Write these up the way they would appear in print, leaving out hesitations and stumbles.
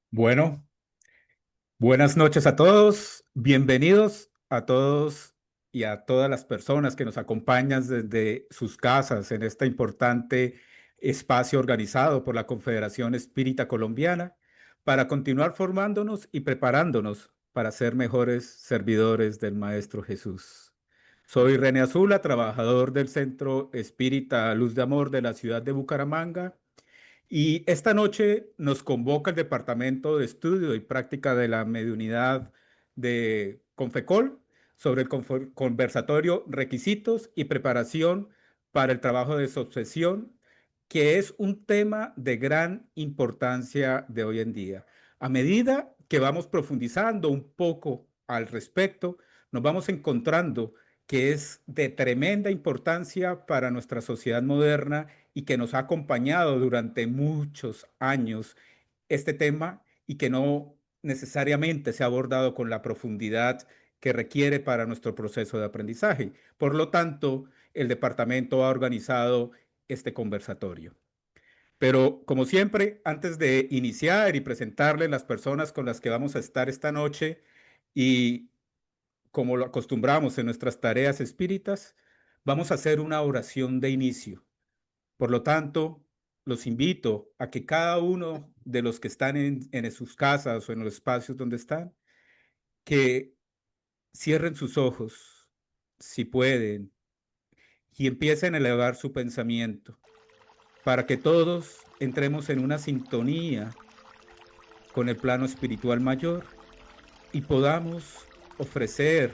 Bueno, buenas noches a todos. Bienvenidos a todos y a todas las personas que nos acompañan desde sus casas en este importante espacio organizado por la Confederación Espírita Colombiana para continuar formándonos y preparándonos para ser mejores servidores del Maestro Jesús. Soy René Azula, trabajador del Centro Espírita Luz de Amor de la ciudad de Bucaramanga, y esta noche nos convoca el Departamento de Estudio y Práctica de la Mediunidad de Confecol sobre el conversatorio Requisitos y Preparación para el Trabajo de Desobsesión, que es un tema de gran importancia de hoy en día. A medida que vamos profundizando un poco al respecto, nos vamos encontrando que es de tremenda importancia para nuestra sociedad moderna y que nos ha acompañado durante muchos años este tema y que no necesariamente se ha abordado con la profundidad que requiere para nuestro proceso de aprendizaje. Por lo tanto, el departamento ha organizado este conversatorio. Pero como siempre, antes de iniciar y presentarle las personas con las que vamos a estar esta noche y como lo acostumbramos en nuestras tareas espíritas, vamos a hacer una oración de inicio. Por lo tanto, los invito a que cada uno de los que están en sus casas o en los espacios donde están, que cierren sus ojos, si pueden, y empiecen a elevar su pensamiento, para que todos entremos en una sintonía con el plano espiritual mayor y podamos ofrecer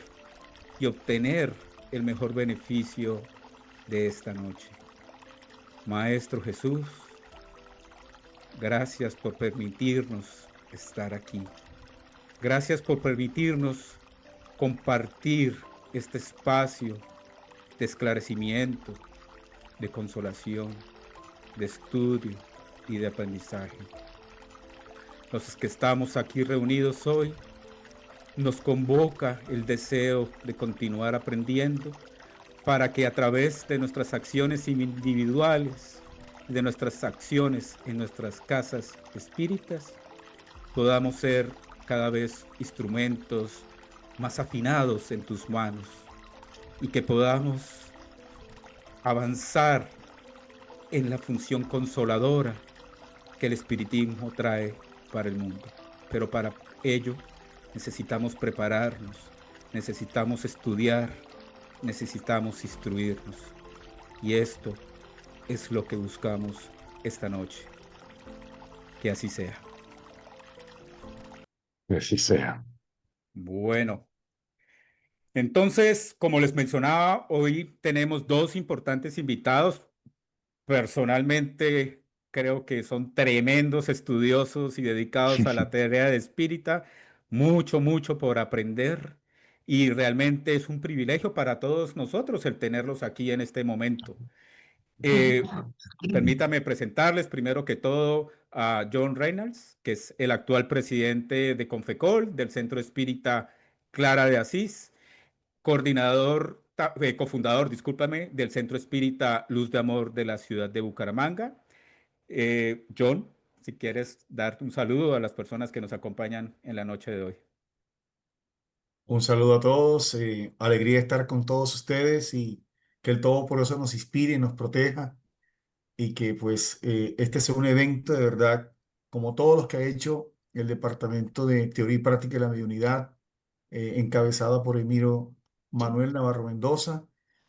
y obtener el mejor beneficio de esta noche. Maestro Jesús, gracias por permitirnos estar aquí. Gracias por permitirnos compartir este espacio de esclarecimiento, de consolación, de estudio y de aprendizaje. Los que estamos aquí reunidos hoy, nos convoca el deseo de continuar aprendiendo para que a través de nuestras acciones individuales, de nuestras acciones en nuestras casas espíritas, podamos ser cada vez instrumentos más afinados en tus manos y que podamos avanzar en la función consoladora que el espiritismo trae para el mundo. Pero para ello necesitamos prepararnos, necesitamos estudiar, necesitamos instruirnos. Y esto es lo que buscamos esta noche. Que así sea. Que así sea. Bueno, entonces, como les mencionaba, hoy tenemos dos importantes invitados. Personalmente, creo que son tremendos estudiosos y dedicados a la tarea de espírita. Mucho, mucho por aprender. Y realmente es un privilegio para todos nosotros el tenerlos aquí en este momento. Eh, Permítame presentarles primero que todo a John Reynolds, que es el actual presidente de Confecol, del Centro Espírita Clara de Asís, cofundador, discúlpame, del Centro Espírita Luz de Amor de la ciudad de Bucaramanga. John, si quieres darte un saludo a las personas que nos acompañan en la noche de hoy. Un saludo a todos, alegría estar con todos ustedes y que el Todopoderoso nos inspire y nos proteja y que pues este sea un evento de verdad, como todos los que ha hecho el Departamento de Teoría y Práctica de la Mediunidad, encabezada por Emiro Manuel Navarro Mendoza,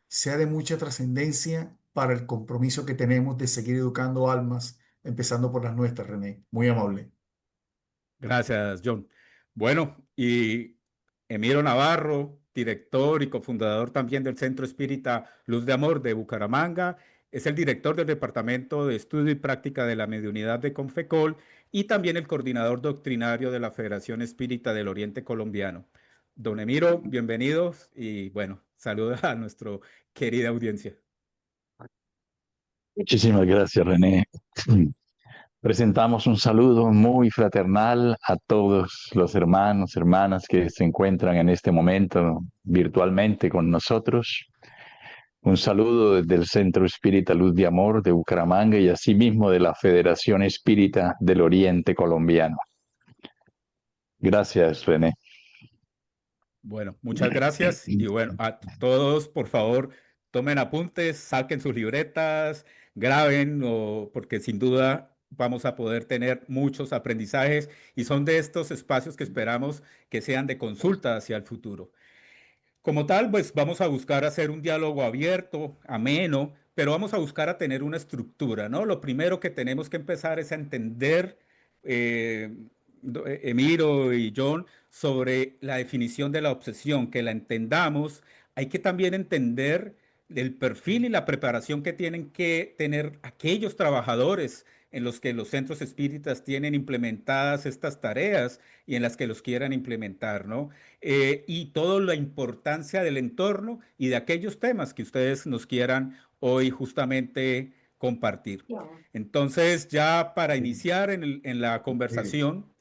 sea de mucha trascendencia para el compromiso que tenemos de seguir educando almas, empezando por las nuestras, René. Muy amable. Gracias, John. Bueno, y Emiro Navarro, director y cofundador también del Centro Espírita Luz de Amor de Bucaramanga, es el director del Departamento de Estudio y Práctica de la Mediunidad de Confecol y también el coordinador doctrinario de la Federación Espírita del Oriente Colombiano. Don Emiro, bienvenidos y bueno, saluda a nuestra querida audiencia. Muchísimas gracias, René. Presentamos un saludo muy fraternal a todos los hermanos, hermanas que se encuentran en este momento virtualmente con nosotros. Un saludo desde el Centro Espírita Luz de Amor de Bucaramanga y asimismo de la Federación Espírita del Oriente Colombiano. Gracias, René. Bueno, muchas gracias. Y bueno, a todos, por favor, tomen apuntes, saquen sus libretas, graben, porque sin duda vamos a poder tener muchos aprendizajes y son de estos espacios que esperamos que sean de consulta hacia el futuro. Como tal, pues vamos a buscar hacer un diálogo abierto, ameno, pero vamos a buscar a tener una estructura, ¿no? Lo primero que tenemos que empezar es a entender, eh, Emiro y John, sobre la definición de la obsesión, que la entendamos. Hay que también entender el perfil y la preparación que tienen que tener aquellos trabajadores en los que los centros espíritas tienen implementadas estas tareas y en las que los quieran implementar, ¿no? Y toda la importancia del entorno y de aquellos temas que ustedes nos quieran hoy justamente compartir. Entonces, ya para iniciar en la conversación,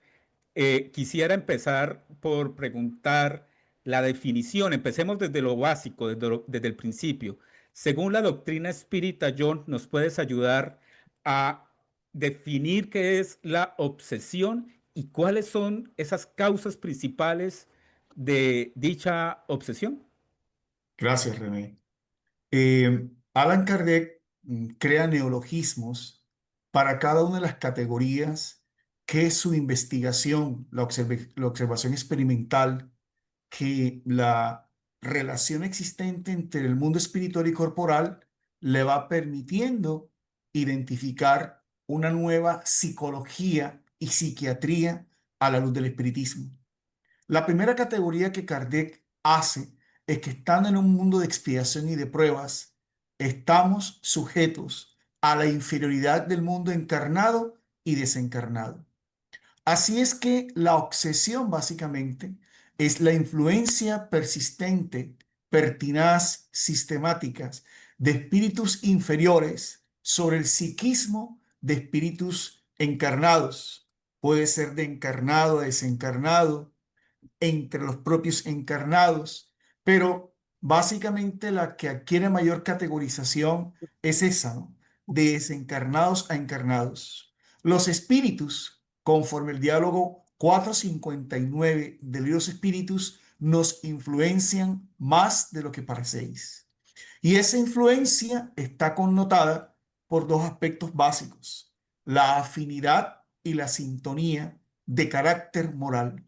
quisiera empezar por preguntar la definición. Empecemos desde lo básico, desde el principio. Según la doctrina espírita, John, ¿nos puedes ayudar a definir qué es la obsesión y cuáles son esas causas principales de dicha obsesión? Gracias, René. Alan Kardec crea neologismos para cada una de las categorías que su investigación, la observación experimental, que la relación existente entre el mundo espiritual y corporal le va permitiendo identificar una nueva psicología y psiquiatría a la luz del espiritismo. La primera categoría que Kardec hace es que estando en un mundo de expiación y de pruebas, estamos sujetos a la inferioridad del mundo encarnado y desencarnado. Así es que la obsesión básicamente es la influencia persistente, pertinaz, sistemáticas de espíritus inferiores sobre el psiquismo de espíritus encarnados. Puede ser de encarnado a desencarnado, entre los propios encarnados, pero básicamente la que adquiere mayor categorización es esa, ¿no? De desencarnados a encarnados. Los espíritus, conforme el diálogo 459 del libro de los espíritus, nos influencian más de lo que parecéis. Y esa influencia está connotada por dos aspectos básicos: la afinidad y la sintonía de carácter moral.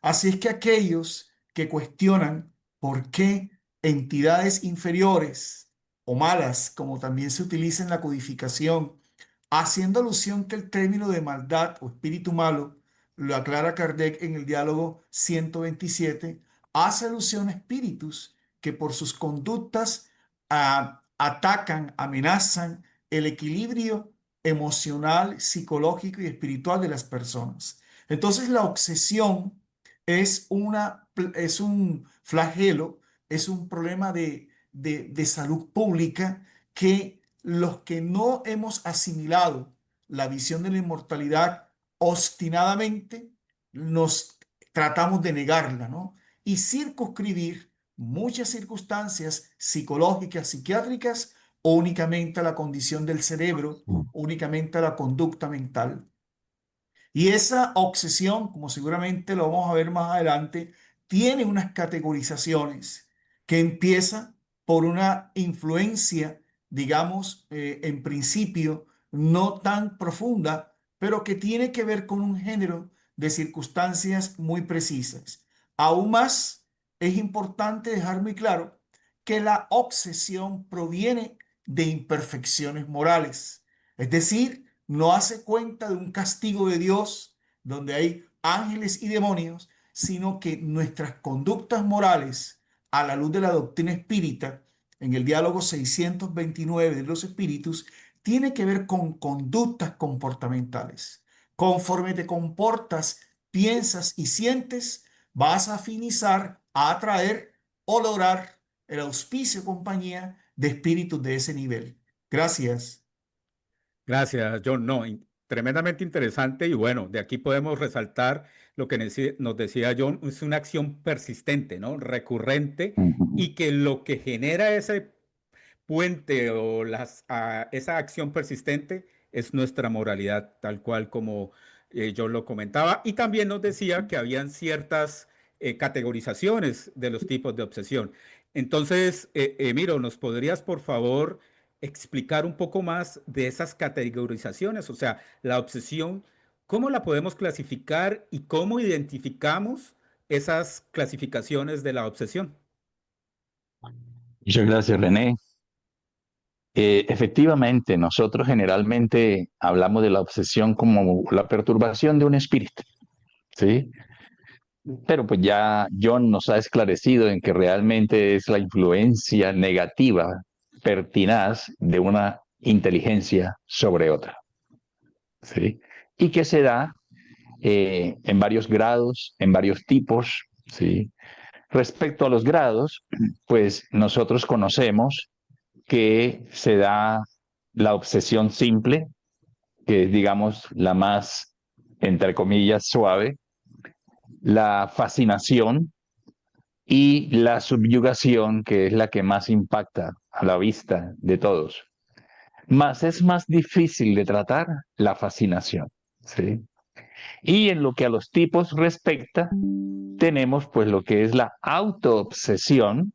Así es que aquellos que cuestionan por qué entidades inferiores o malas, como también se utiliza en la codificación, haciendo alusión que el término de maldad o espíritu malo, lo aclara Kardec en el diálogo 127, hace alusión a espíritus que por sus conductas atacan, amenazan el equilibrio emocional, psicológico y espiritual de las personas. Entonces la obsesión es un flagelo, es un problema de salud pública que los que no hemos asimilado la visión de la inmortalidad obstinadamente nos tratamos de negarla, ¿no? Y circunscribir muchas circunstancias psicológicas, psiquiátricas, o únicamente a la condición del cerebro, únicamente a la conducta mental. Y esa obsesión, como seguramente lo vamos a ver más adelante, tiene unas categorizaciones que empieza por una influencia, digamos, en principio no tan profunda, pero que tiene que ver con un género de circunstancias muy precisas. Aún más, es importante dejar muy claro que la obsesión proviene de imperfecciones morales, es decir, no hace cuenta de un castigo de Dios donde hay ángeles y demonios, sino que nuestras conductas morales a la luz de la doctrina espírita, en el diálogo 629 de los espíritus, tiene que ver con conductas comportamentales. Conforme te comportas, piensas y sientes, vas a afinizar, a atraer o lograr el auspicio compañía de espíritus de ese nivel. Gracias. Gracias, John. No, tremendamente interesante y bueno, de aquí podemos resaltar lo que nos decía John, es una acción persistente, ¿no? Recurrente y que lo que genera ese puente o esa acción persistente es nuestra moralidad, tal cual como yo lo comentaba, y también nos decía que habían ciertas categorizaciones de los tipos de obsesión. Entonces, Emiro, ¿nos podrías, por favor, explicar un poco más de esas categorizaciones? O sea, la obsesión, ¿cómo la podemos clasificar y cómo identificamos esas clasificaciones de la obsesión? Muchas gracias, René. Efectivamente, nosotros generalmente hablamos de la obsesión como la perturbación de un espíritu, ¿sí? Pero pues ya John nos ha esclarecido en que realmente es la influencia negativa, pertinaz de una inteligencia sobre otra, ¿sí? Y que se da en varios grados, en varios tipos, ¿sí? Respecto a los grados, pues nosotros conocemos que se da la obsesión simple, que es, digamos, la más, entre comillas, suave, la fascinación y la subyugación, que es la que más impacta a la vista de todos. Más es más difícil de tratar la fascinación, ¿sí? Y en lo que a los tipos respecta, tenemos pues lo que es la autoobsesión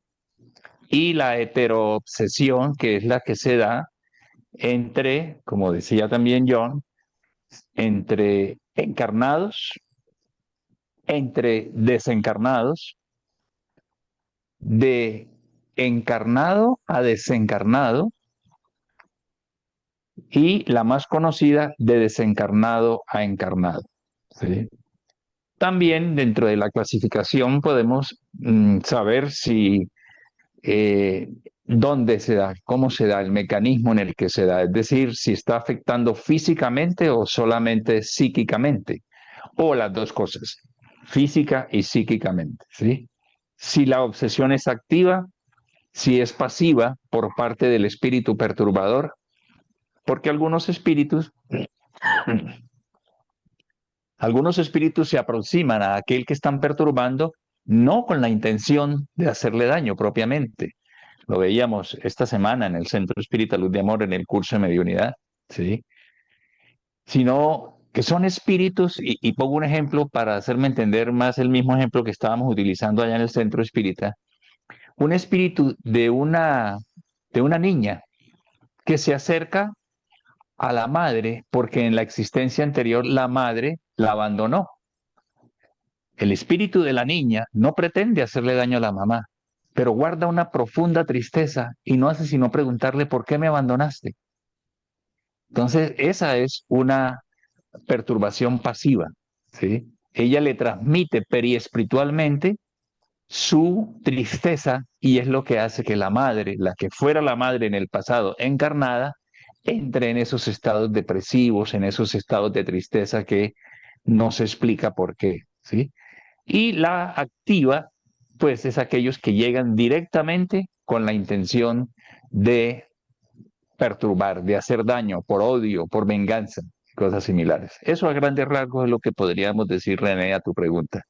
y la heteroobsesión, que es la que se da entre, como decía también John, entre encarnados, entre desencarnados, de encarnado a desencarnado y la más conocida de desencarnado a encarnado, ¿sí? También dentro de la clasificación podemos saber si eh, dónde se da, cómo se da, el mecanismo en el que se da, es decir, si está afectando físicamente o solamente psíquicamente, o las dos cosas, física y psíquicamente, ¿sí? Si la obsesión es activa, si es pasiva por parte del espíritu perturbador, porque algunos espíritus se aproximan a aquel que están perturbando no con la intención de hacerle daño propiamente. Lo veíamos esta semana en el Centro Espírita Luz de Amor en el curso de mediunidad, ¿sí? Sino que son espíritus, y pongo un ejemplo para hacerme entender más el mismo ejemplo que estábamos utilizando allá en el Centro Espírita, un espíritu de una niña que se acerca a la madre porque en la existencia anterior la madre la abandonó. El espíritu de la niña no pretende hacerle daño a la mamá, pero guarda una profunda tristeza y no hace sino preguntarle por qué me abandonaste. Entonces, esa es una perturbación pasiva, ¿sí? Ella le transmite periespiritualmente su tristeza y es lo que hace que la madre, la que fuera la madre en el pasado encarnada, entre en esos estados depresivos, en esos estados de tristeza que no se explica por qué, ¿sí? Y la activa, pues es aquellos que llegan directamente con la intención de perturbar, de hacer daño por odio, por venganza, cosas similares. Eso a grandes rasgos es lo que podríamos decir, René, a tu pregunta.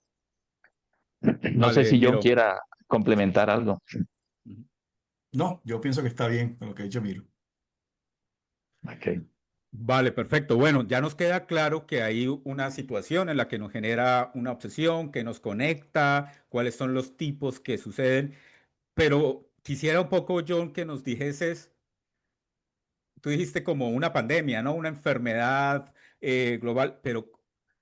No sé Vale, si John Miro. quiera complementar algo. No, yo pienso que está bien con lo que ha dicho Miro. Ok. Vale, perfecto. Bueno, ya nos queda claro que hay una situación en la que nos genera una obsesión, que nos conecta, cuáles son los tipos que suceden, pero quisiera un poco, John, que nos dijeses, tú dijiste como una pandemia, ¿no? Una enfermedad global, pero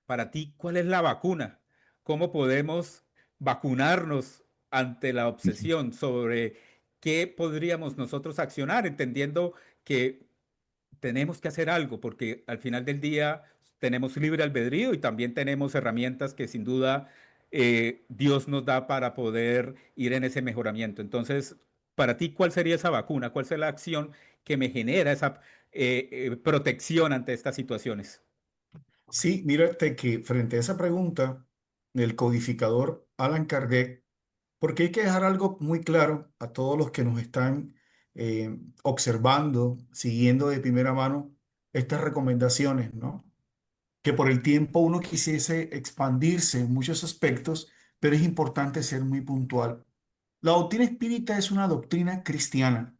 para ti, ¿cuál es la vacuna? ¿Cómo podemos vacunarnos ante la obsesión sobre qué podríamos nosotros accionar, entendiendo que tenemos que hacer algo porque al final del día tenemos libre albedrío y también tenemos herramientas que sin duda Dios nos da para poder ir en ese mejoramiento. Entonces, para ti, ¿cuál sería esa vacuna? ¿Cuál sería la acción que me genera esa protección ante estas situaciones? Sí, mírate que frente a esa pregunta, el codificador Alan Kardec, porque hay que dejar algo muy claro a todos los que nos están observando, siguiendo de primera mano estas recomendaciones, ¿no? Que por el tiempo uno quisiese expandirse en muchos aspectos, pero es importante ser muy puntual. La doctrina espírita es una doctrina cristiana.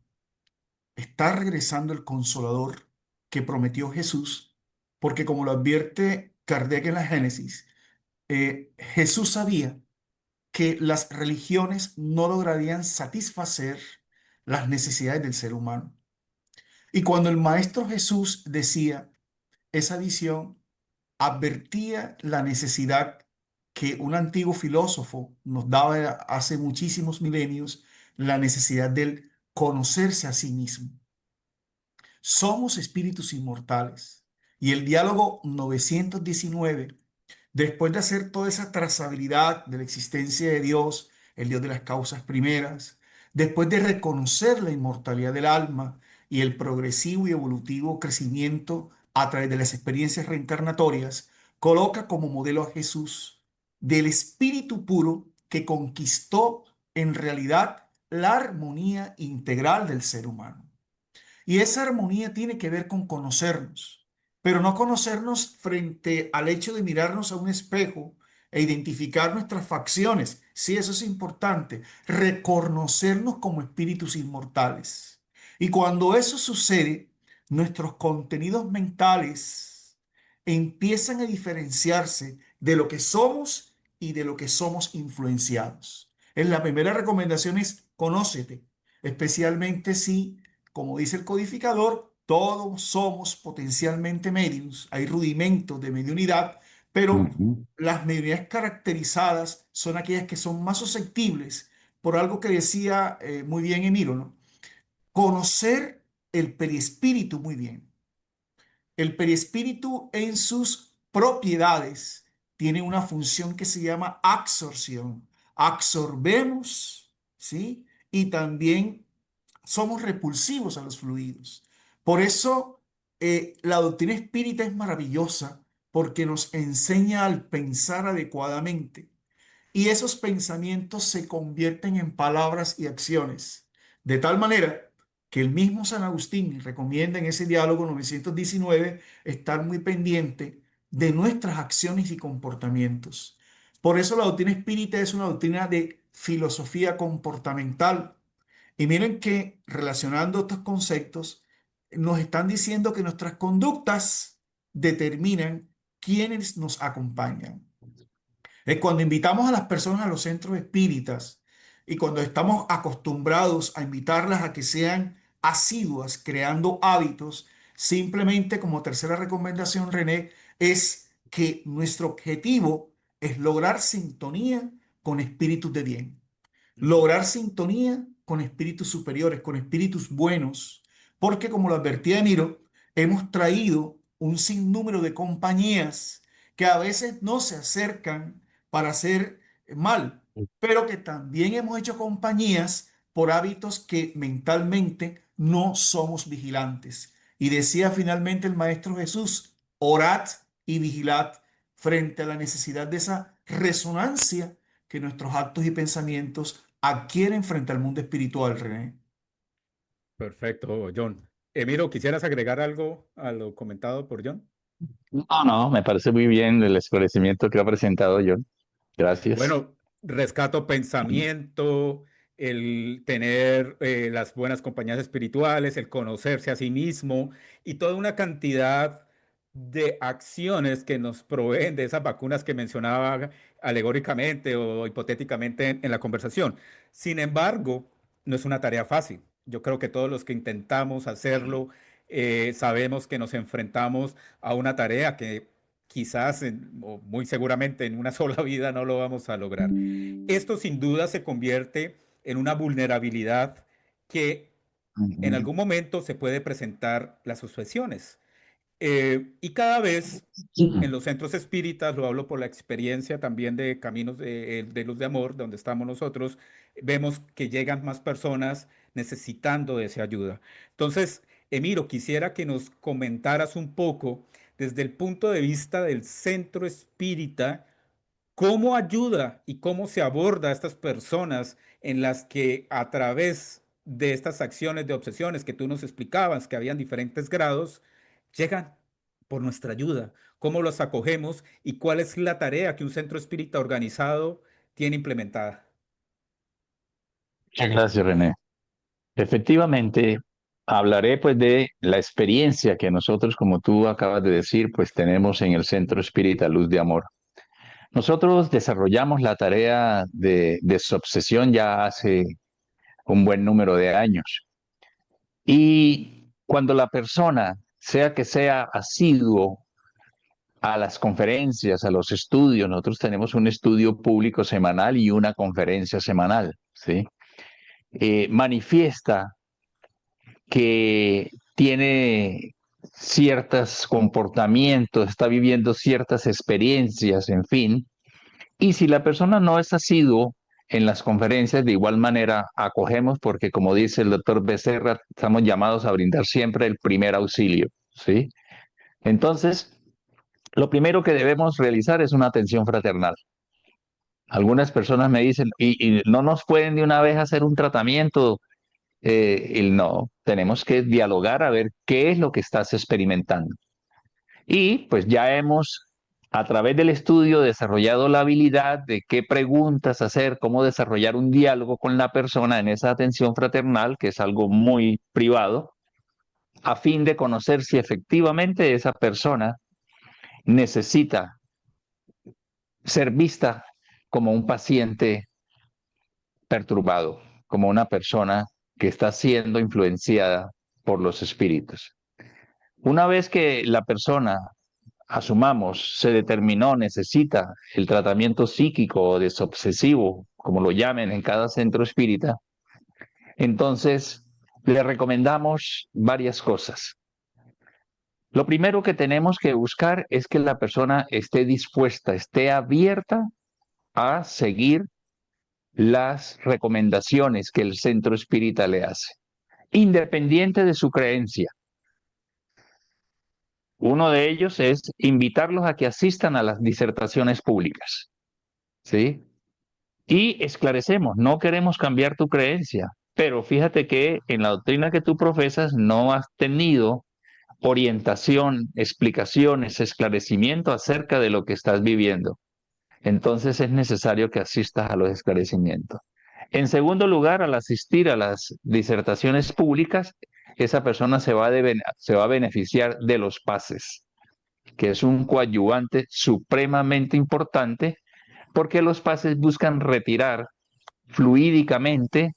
Está regresando el consolador que prometió Jesús, porque como lo advierte Kardec en la Génesis, Jesús sabía que las religiones no lograrían satisfacer las necesidades del ser humano. Y cuando el Maestro Jesús decía esa visión, advertía la necesidad que un antiguo filósofo nos daba hace muchísimos milenios, la necesidad del conocerse a sí mismo. Somos espíritus inmortales. Y el diálogo 919, después de hacer toda esa trazabilidad de la existencia de Dios, el Dios de las causas primeras, después de reconocer la inmortalidad del alma y el progresivo y evolutivo crecimiento a través de las experiencias reencarnatorias, coloca como modelo a Jesús del espíritu puro que conquistó en realidad la armonía integral del ser humano. Y esa armonía tiene que ver con conocernos, pero no conocernos frente al hecho de mirarnos a un espejo e identificar nuestras facciones. Sí, eso es importante, reconocernos como espíritus inmortales. Y cuando eso sucede, nuestros contenidos mentales empiezan a diferenciarse de lo que somos y de lo que somos influenciados. En la primera recomendación es conócete, especialmente si, como dice el codificador, todos somos potencialmente mediums, hay rudimentos de mediunidad, pero Ujú. las mediunidades caracterizadas son aquellas que son más susceptibles por algo que decía muy bien Emiro, ¿no? Conocer el perispíritu muy bien. El perispíritu en sus propiedades tiene una función que se llama absorción. Absorbemos, ¿sí? Y también somos repulsivos a los fluidos. Por eso la doctrina espírita es maravillosa porque nos enseña al pensar adecuadamente y esos pensamientos se convierten en palabras y acciones, de tal manera que el mismo San Agustín recomienda en ese diálogo 919 estar muy pendiente de nuestras acciones y comportamientos. Por eso la doctrina espírita es una doctrina de filosofía comportamental. Y miren que relacionando estos conceptos, nos están diciendo que nuestras conductas determinan quiénes nos acompañan. Cuando invitamos a las personas a los centros espíritas y cuando estamos acostumbrados a invitarlas a que sean asiduas, creando hábitos, simplemente como tercera recomendación, René, es que nuestro objetivo es lograr sintonía con espíritus de bien, lograr sintonía con espíritus superiores, con espíritus buenos, porque como lo advertía Emiro, hemos traído un sinnúmero de compañías que a veces no se acercan para hacer mal, pero que también hemos hecho compañías por hábitos que mentalmente no somos vigilantes. Y decía finalmente el Maestro Jesús, orad y vigilad frente a la necesidad de esa resonancia que nuestros actos y pensamientos adquieren frente al mundo espiritual, René. Perfecto, John. Emiro, ¿quisieras agregar algo a lo comentado por John? No, no, me parece muy bien el esclarecimiento que ha presentado John. Gracias. Bueno, rescato pensamiento, el tener las buenas compañías espirituales, el conocerse a sí mismo y toda una cantidad de acciones que nos proveen de esas vacunas que mencionaba alegóricamente o hipotéticamente en la conversación. Sin embargo, no es una tarea fácil. Yo creo que todos los que intentamos hacerlo sabemos que nos enfrentamos a una tarea que quizás o muy seguramente en una sola vida no lo vamos a lograr. Esto sin duda se convierte en una vulnerabilidad que en Ujú. algún momento se puede presentar las sucesiones. Y cada vez en los centros espíritas, lo hablo por la experiencia también de Caminos de Luz de Amor, donde estamos nosotros, vemos que llegan más personas necesitando de esa ayuda. Entonces, Emiro, quisiera que nos comentaras un poco desde el punto de vista del centro espírita, cómo ayuda y cómo se aborda a estas personas en las que a través de estas acciones de obsesiones que tú nos explicabas, que habían diferentes grados, llegan por nuestra ayuda, cómo los acogemos y cuál es la tarea que un centro espírita organizado tiene implementada. Muchas gracias, René. Efectivamente, hablaré pues de la experiencia que nosotros, como tú acabas de decir, pues tenemos en el Centro Espírita Luz de Amor. Nosotros desarrollamos la tarea de desobsesión ya hace un buen número de años. Y cuando la persona, sea que sea asiduo a las conferencias, a los estudios, nosotros tenemos un estudio público semanal y una conferencia semanal, ¿sí? Manifiesta que tiene ciertos comportamientos, está viviendo ciertas experiencias, en fin. Y si la persona no es asiduo en las conferencias, de igual manera acogemos, porque como dice el doctor Becerra, estamos llamados a brindar siempre el primer auxilio, ¿sí? Entonces, lo primero que debemos realizar es una atención fraternal. Algunas personas me dicen, y no nos pueden de una vez hacer un tratamiento. Y no, tenemos que dialogar a ver qué es lo que estás experimentando. Y pues ya hemos, a través del estudio, desarrollado la habilidad de qué preguntas hacer, cómo desarrollar un diálogo con la persona en esa atención fraternal, que es algo muy privado, a fin de conocer si efectivamente esa persona necesita ser vista como un paciente perturbado, como una persona que está siendo influenciada por los espíritus. Una vez que la persona, asumamos, se determinó, necesita el tratamiento psíquico o desobsesivo, como lo llamen en cada centro espírita, entonces le recomendamos varias cosas. Lo primero que tenemos que buscar es que la persona esté dispuesta, esté abierta a seguir las recomendaciones que el centro espírita le hace, independiente de su creencia. Uno de ellos es invitarlos a que asistan a las disertaciones públicas, ¿sí? Y esclarecemos, no queremos cambiar tu creencia, pero fíjate que en la doctrina que tú profesas no has tenido orientación, explicaciones, esclarecimiento acerca de lo que estás viviendo. Entonces es necesario que asistas a los esclarecimientos. En segundo lugar, al asistir a las disertaciones públicas, esa persona se va a beneficiar de los pases, que es un coadyuvante supremamente importante porque los pases buscan retirar fluídicamente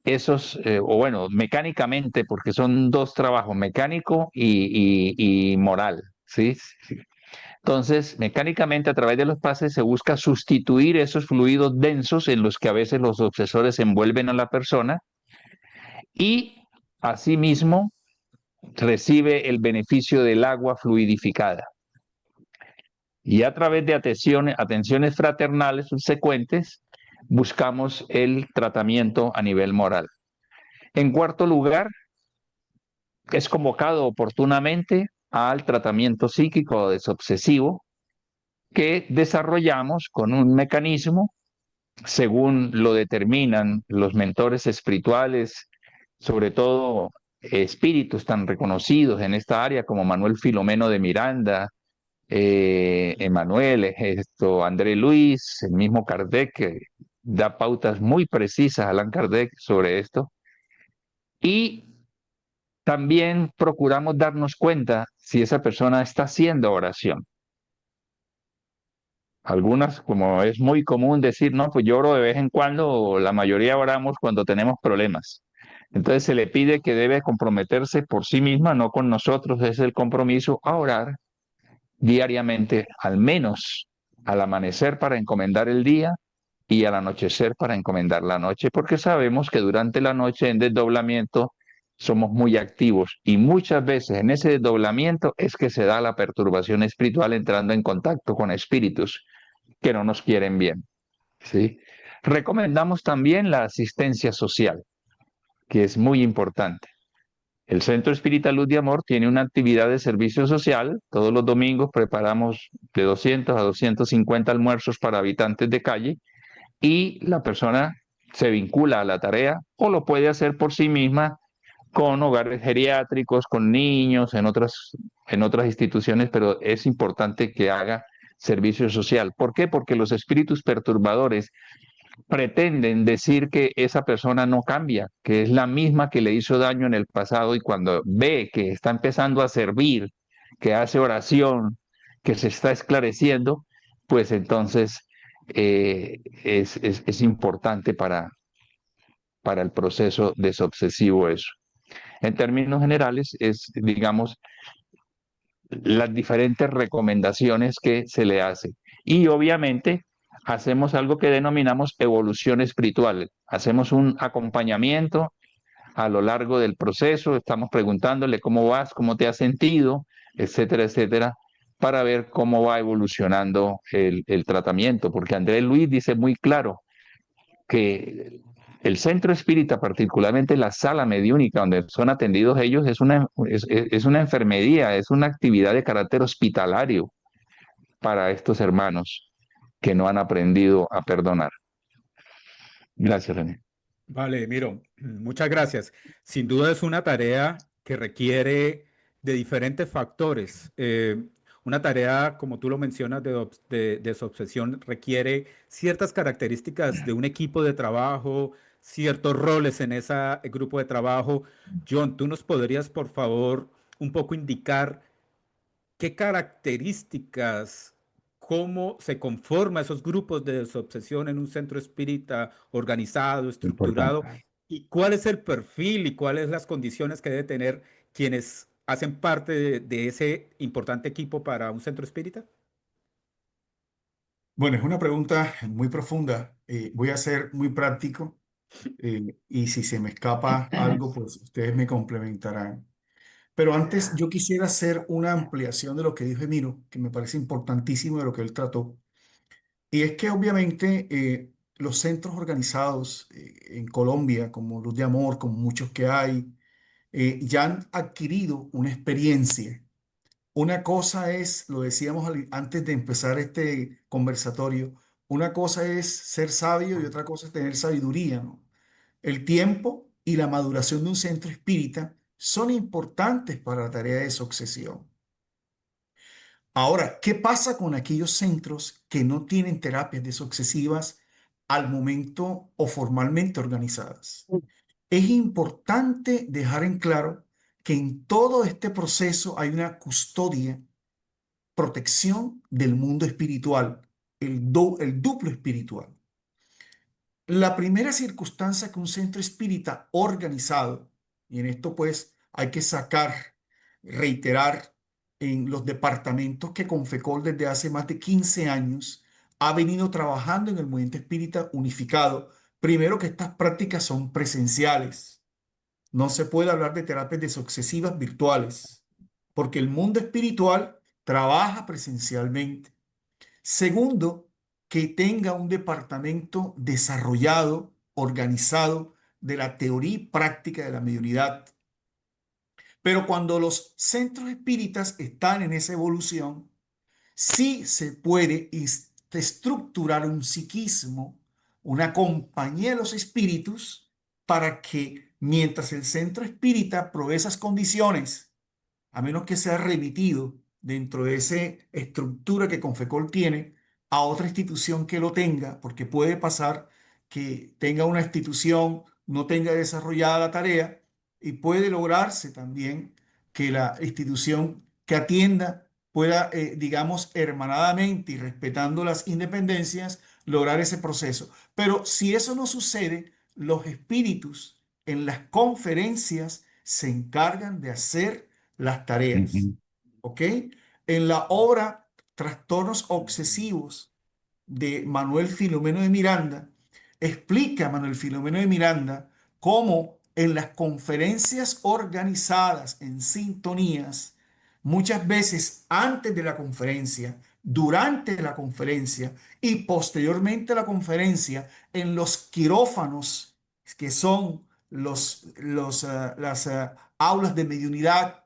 esos, o bueno, mecánicamente, porque son dos trabajos, mecánico y moral, ¿sí? Entonces, mecánicamente a través de los pases se busca sustituir esos fluidos densos en los que a veces los obsesores envuelven a la persona y asimismo recibe el beneficio del agua fluidificada. Y a través de atenciones fraternales subsecuentes, buscamos el tratamiento a nivel moral. En cuarto lugar, es convocado oportunamente al tratamiento psíquico o desobsesivo que desarrollamos con un mecanismo según lo determinan los mentores espirituales, sobre todo espíritus tan reconocidos en esta área como Manuel Filomeno de Miranda, Emanuel, André Luis, el mismo Kardec, que da pautas muy precisas, Allan Kardec, sobre esto. Y también procuramos darnos cuenta si esa persona está haciendo oración. Algunas, como es muy común decir, no, pues yo oro de vez en cuando, la mayoría oramos cuando tenemos problemas. Entonces se le pide que debe comprometerse por sí misma, no con nosotros, es el compromiso a orar diariamente, al menos al amanecer para encomendar el día y al anochecer para encomendar la noche, porque sabemos que durante la noche en desdoblamiento somos muy activos y muchas veces en ese desdoblamiento es que se da la perturbación espiritual entrando en contacto con espíritus que no nos quieren bien, ¿sí? Recomendamos también la asistencia social, que es muy importante. El Centro Espírita Luz de Amor tiene una actividad de servicio social. Todos los domingos preparamos de 200 a 250 almuerzos para habitantes de calle y la persona se vincula a la tarea o lo puede hacer por sí misma con hogares geriátricos, con niños, en otras instituciones, pero es importante que haga servicio social. ¿Por qué? Porque los espíritus perturbadores pretenden decir que esa persona no cambia, que es la misma que le hizo daño en el pasado y cuando ve que está empezando a servir, que hace oración, que se está esclareciendo, pues entonces es importante para el proceso desobsesivo eso. En términos generales, es, digamos, las diferentes recomendaciones que se le hace. Y obviamente hacemos algo que denominamos evolución espiritual. Hacemos un acompañamiento a lo largo del proceso, estamos preguntándole cómo vas, cómo te has sentido, etcétera, etcétera, para ver cómo va evolucionando el tratamiento, porque Andrés Luis dice muy claro que el centro espírita, particularmente la sala mediúnica donde son atendidos ellos, es una enfermería, es una actividad de carácter hospitalario para estos hermanos que no han aprendido a perdonar. Gracias, René. Vale, Miro, muchas gracias. Sin duda es una tarea que requiere de diferentes factores. Una tarea, como tú lo mencionas, de desobsesión requiere ciertas características de un equipo de trabajo, ciertos roles en ese grupo de trabajo. John, ¿tú nos podrías, por favor, un poco indicar qué características, cómo se conforman esos grupos de desobsesión en un centro espírita organizado, estructurado, Importante. y cuál es el perfil y cuáles las condiciones que debe tener quienes hacen parte de ese importante equipo para un centro espírita? Bueno, es una pregunta muy profunda. Voy a ser muy práctico y si se me escapa algo, pues ustedes me complementarán. Pero antes yo quisiera hacer una ampliación de lo que dijo Emiro, que me parece importantísimo de lo que él trató. Y es que obviamente los centros organizados en Colombia, como Luz de Amor, como muchos que hay, ya han adquirido una experiencia. Una cosa es, lo decíamos antes de empezar este conversatorio, una cosa es ser sabio y otra cosa es tener sabiduría, ¿no? El tiempo y la maduración de un centro espírita son importantes para la tarea de sucesión. Ahora, ¿qué pasa con aquellos centros que no tienen terapias desuccesivas al momento o formalmente organizadas? Es importante dejar en claro que en todo este proceso hay una custodia, protección del mundo espiritual, el duplo espiritual. La primera circunstancia que un centro espírita organizado, y en esto pues hay que reiterar en los departamentos que Confecol desde hace más de 15 años ha venido trabajando en el movimiento espírita unificado. Primero que estas prácticas son presenciales. No se puede hablar de terapias desuccesivas virtuales, porque el mundo espiritual trabaja presencialmente. Segundo, que tenga un departamento desarrollado, organizado de la teoría y práctica de la mediunidad. Pero cuando los centros espíritas están en esa evolución, sí se puede estructurar un psiquismo, una compañía de los espíritus, para que mientras el centro espírita provee esas condiciones, a menos que sea remitido dentro de esa estructura que Confecol tiene a otra institución que lo tenga, porque puede pasar que tenga una institución, no tenga desarrollada la tarea y puede lograrse también que la institución que atienda pueda, digamos, hermanadamente y respetando las independencias, lograr ese proceso. Pero si eso no sucede, los espíritus en las conferencias se encargan de hacer las tareas. Ujú. ¿Ok? En la obra Trastornos Obsesivos de Manuel Filomeno de Miranda, explica Manuel Filomeno de Miranda cómo en las conferencias organizadas en sintonías, muchas veces antes de la conferencia, durante la conferencia y posteriormente a la conferencia, en los quirófanos, que son las aulas de mediunidad,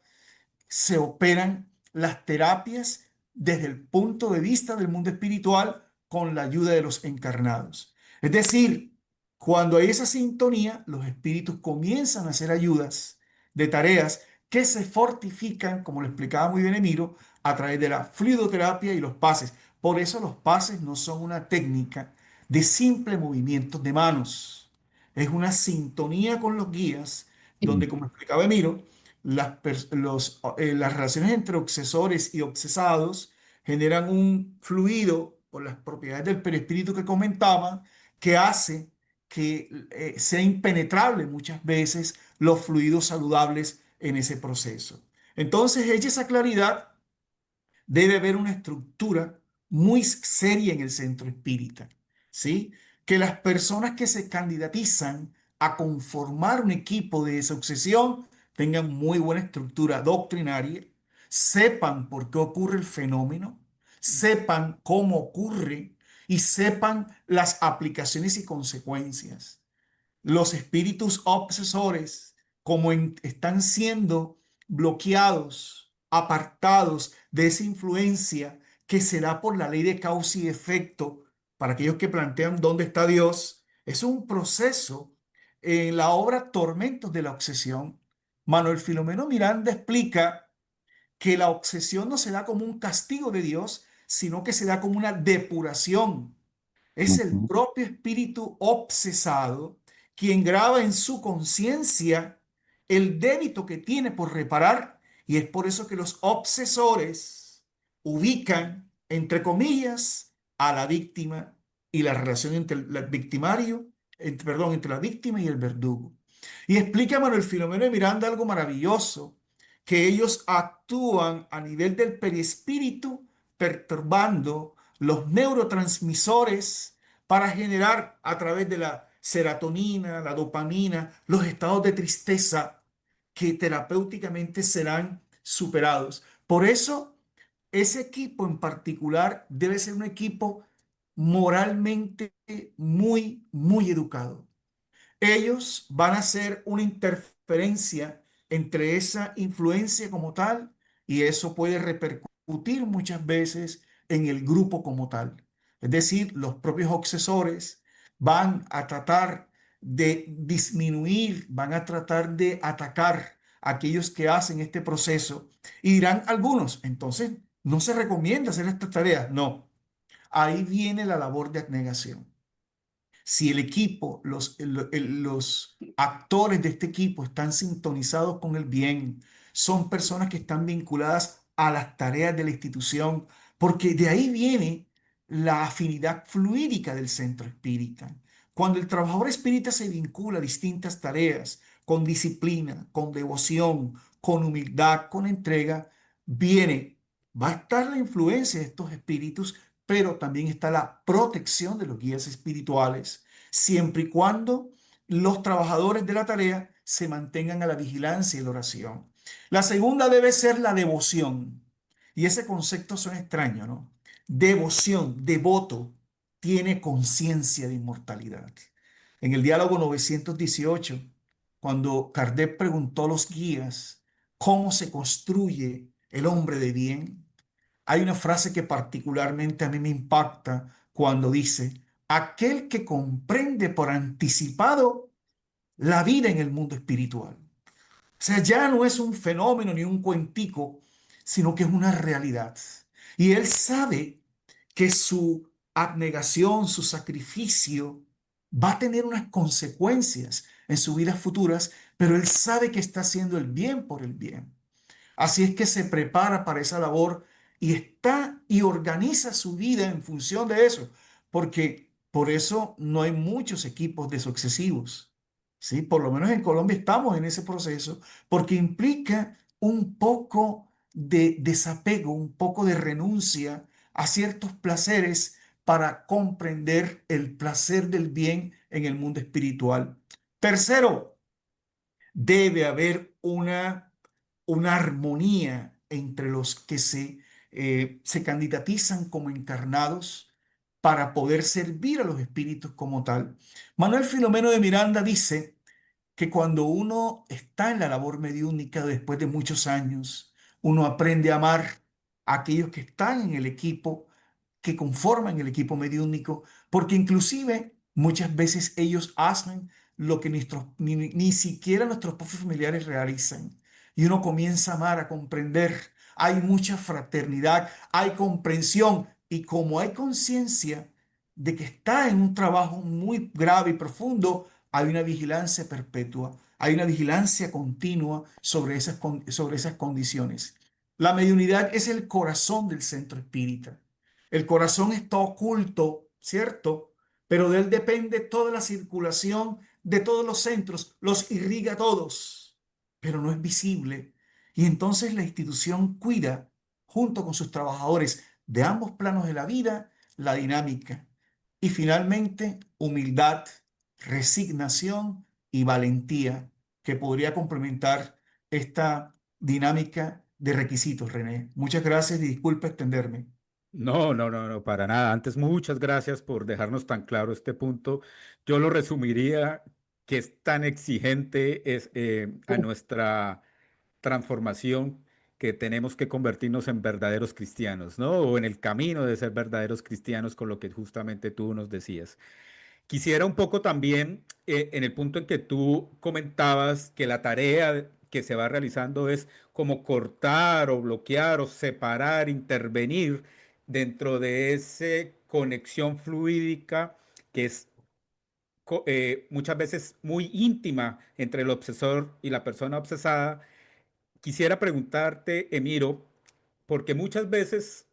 se operan las terapias desde el punto de vista del mundo espiritual con la ayuda de los encarnados. Es decir, cuando hay esa sintonía, los espíritus comienzan a hacer ayudas de tareas que se fortifican, como lo explicaba muy bien Emiro, a través de la fluidoterapia y los pases. Por eso los pases no son una técnica de simples movimientos de manos. Es una sintonía con los guías, donde, como explicaba Emiro, las relaciones entre obsesores y obsesados generan un fluido por las propiedades del perispíritu que comentaba, que hace que sea impenetrable muchas veces los fluidos saludables en ese proceso. Entonces, hecha esa claridad, debe haber una estructura muy seria en el centro espírita, ¿sí? Que las personas que se candidatizan a conformar un equipo de esa sucesión tengan muy buena estructura doctrinaria, sepan por qué ocurre el fenómeno, sepan cómo ocurre y sepan las aplicaciones y consecuencias. Los espíritus obsesores, como están siendo bloqueados, apartados de esa influencia que se da por la ley de causa y efecto, para aquellos que plantean dónde está Dios, es un proceso en la obra Tormentos de la Obsesión. Manuel Filomeno Miranda explica que la obsesión no se da como un castigo de Dios, sino que se da como una depuración. Es el Ujú, propio espíritu obsesado quien graba en su conciencia el débito que tiene por reparar, y es por eso que los obsesores ubican, entre comillas, a la víctima y la relación entre el victimario, perdón, entre la víctima y el verdugo. Y explica Manuel Filomeno de Miranda algo maravilloso, que ellos actúan a nivel del perispíritu, perturbando los neurotransmisores para generar a través de la serotonina, la dopamina, los estados de tristeza que terapéuticamente serán superados. Por eso, ese equipo en particular debe ser un equipo moralmente muy, muy educado. Ellos van a hacer una interferencia entre esa influencia como tal, y eso puede repercutir muchas veces en el grupo como tal. Es decir, los propios obsesores van a tratar de disminuir, van a tratar de atacar a aquellos que hacen este proceso, y dirán algunos, entonces no se recomienda hacer esta tarea. No, ahí viene la labor de abnegación. Si el equipo, los actores de este equipo están sintonizados con el bien, son personas que están vinculadas a las tareas de la institución, porque de ahí viene la afinidad fluídica del centro espírita. Cuando el trabajador espírita se vincula a distintas tareas, con disciplina, con devoción, con humildad, con entrega, viene, va a estar la influencia de estos espíritus, pero también está la protección de los guías espirituales, siempre y cuando los trabajadores de la tarea se mantengan a la vigilancia y la oración. La segunda debe ser la devoción. Y ese concepto suena extraño, ¿no? Devoción, devoto, tiene conciencia de inmortalidad. En el diálogo 918, cuando Kardec preguntó a los guías cómo se construye el hombre de bien, hay una frase que particularmente a mí me impacta cuando dice, aquel que comprende por anticipado la vida en el mundo espiritual. O sea, ya no es un fenómeno ni un cuentico, sino que es una realidad. Y él sabe que su abnegación, su sacrificio, va a tener unas consecuencias en sus vidas futuras, pero él sabe que está haciendo el bien por el bien. Así es que se prepara para esa labor y está y organiza su vida en función de eso, porque por eso no hay muchos equipos de sucesivos, ¿sí? Por lo menos en Colombia estamos en ese proceso, porque implica un poco de desapego, un poco de renuncia a ciertos placeres para comprender el placer del bien en el mundo espiritual. Tercero, debe haber una armonía entre los que se candidatizan como encarnados para poder servir a los espíritus como tal. Manuel Filomeno de Miranda dice que cuando uno está en la labor mediúnica después de muchos años, uno aprende a amar a aquellos que están en el equipo, que conforman el equipo mediúnico, porque inclusive muchas veces ellos hacen lo que ni siquiera nuestros propios familiares realizan. Y uno comienza a amar, a comprender. Hay mucha fraternidad, hay comprensión. Y como hay conciencia, de que está en un trabajo muy grave y profundo, hay una vigilancia perpetua, hay una vigilancia continua sobre esas condiciones. La mediunidad es el corazón del centro espírita. El corazón está oculto, ¿cierto? Pero de él depende toda la circulación de todos los centros, los irriga a todos, pero no es visible. Y entonces la institución cuida, junto con sus trabajadores de ambos planos de la vida, la dinámica. Y finalmente, humildad, resignación y valentía, que podría complementar esta dinámica de requisitos, René. Muchas gracias y disculpa extenderme. No, no, no, no, para nada. Antes, muchas gracias por dejarnos tan claro este punto. Yo lo resumiría que es tan exigente es, a nuestra transformación que tenemos que convertirnos en verdaderos cristianos, ¿no? O en el camino de ser verdaderos cristianos, con lo que justamente tú nos decías. Quisiera un poco también, en el punto en que tú comentabas que la tarea que se va realizando es como cortar o bloquear o separar, intervenir dentro de esa conexión fluídica que es muchas veces muy íntima entre el obsesor y la persona obsesada. Quisiera preguntarte, Emiro, porque muchas veces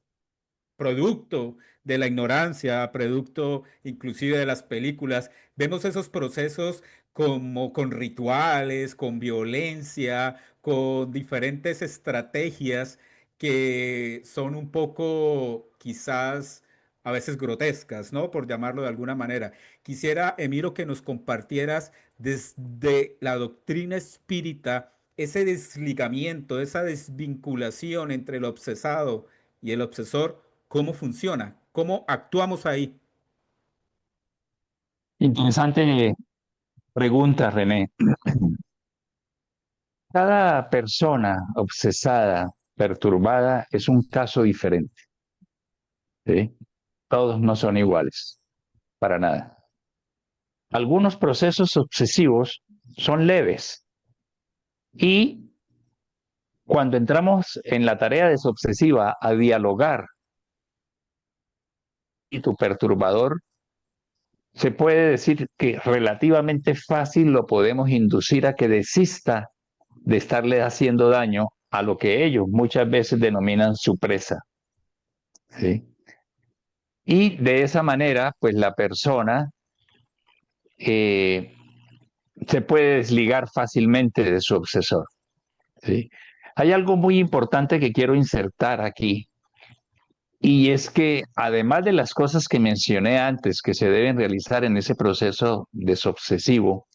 producto de la ignorancia, producto inclusive de las películas, vemos esos procesos como con rituales, con violencia, con diferentes estrategias que son un poco quizás a veces grotescas, ¿no? Por llamarlo de alguna manera. Quisiera, Emiro, que nos compartieras desde la doctrina espírita ese desligamiento, esa desvinculación entre el obsesado y el obsesor, cómo funciona, cómo actuamos ahí. Interesante pregunta, René. Cada persona obsesada, perturbada, es un caso diferente, ¿sí? Todos no son iguales, para nada. Algunos procesos obsesivos son leves y cuando entramos en la tarea desobsesiva a dialogar y tu perturbador, se puede decir que relativamente fácil lo podemos inducir a que desista de estarle haciendo daño a lo que ellos muchas veces denominan su presa, ¿sí? Y de esa manera, pues la persona eh, se puede desligar fácilmente de su obsesor, ¿sí? Hay algo muy importante que quiero insertar aquí, y es que además de las cosas que mencioné antes que se deben realizar en ese proceso desobsesivo,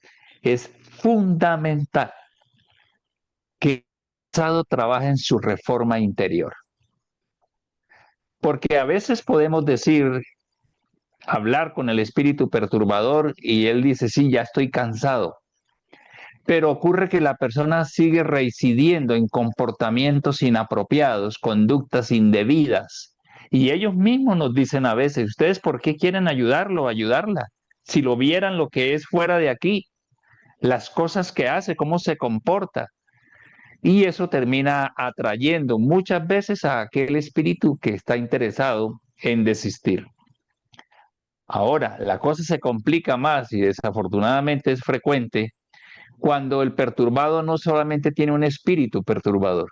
es fundamental que el pasado trabaje en su reforma interior. Porque a veces podemos decir, hablar con el espíritu perturbador y él dice, sí, ya estoy cansado. Pero ocurre que la persona sigue reincidiendo en comportamientos inapropiados, conductas indebidas. Y ellos mismos nos dicen a veces, ¿ustedes por qué quieren ayudarlo o ayudarla? Si lo vieran lo que es fuera de aquí, las cosas que hace, cómo se comporta. Y eso termina atrayendo muchas veces a aquel espíritu que está interesado en desistir. Ahora, la cosa se complica más y desafortunadamente es frecuente cuando el perturbado no solamente tiene un espíritu perturbador,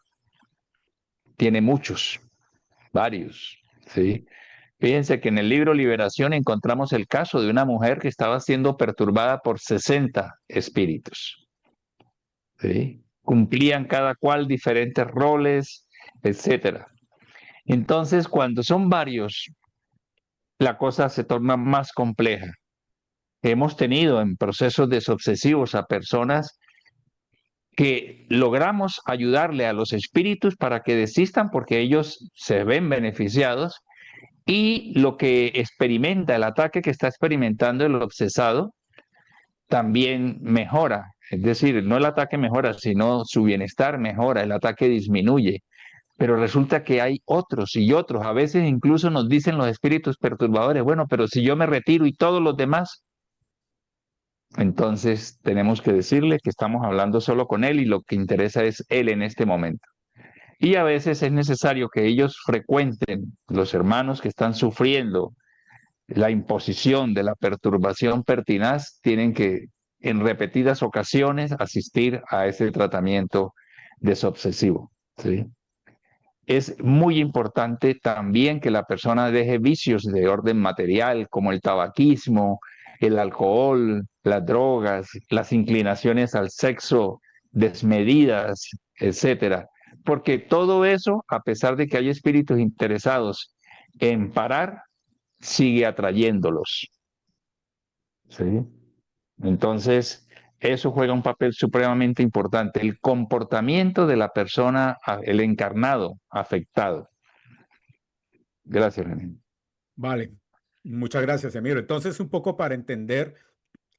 tiene muchos, varios, ¿sí? Fíjense que en el libro Liberación encontramos el caso de una mujer que estaba siendo perturbada por 60 espíritus, ¿sí? Cumplían cada cual diferentes roles, etcétera. Entonces, cuando son varios, la cosa se torna más compleja. Hemos tenido en procesos desobsesivos a personas que logramos ayudarle a los espíritus para que desistan porque ellos se ven beneficiados y lo que experimenta, el ataque que está experimentando el obsesado, también mejora. Es decir, no el ataque mejora, sino su bienestar mejora, el ataque disminuye. Pero resulta que hay otros y otros. A veces incluso nos dicen los espíritus perturbadores, bueno, pero si yo me retiro y todos los demás, entonces tenemos que decirle que estamos hablando solo con él y lo que interesa es él en este momento. Y a veces es necesario que ellos frecuenten los hermanos que están sufriendo la imposición de la perturbación pertinaz, tienen que en repetidas ocasiones asistir a ese tratamiento desobsesivo, ¿sí? Es muy importante también que la persona deje vicios de orden material como el tabaquismo, el alcohol, las drogas, las inclinaciones al sexo desmedidas, etcétera. Porque todo eso, a pesar de que hay espíritus interesados en parar, sigue atrayéndolos, ¿sí? Entonces, eso juega un papel supremamente importante, el comportamiento de la persona, el encarnado afectado. Gracias, René. Vale, muchas gracias, Emiro. Entonces, un poco para entender,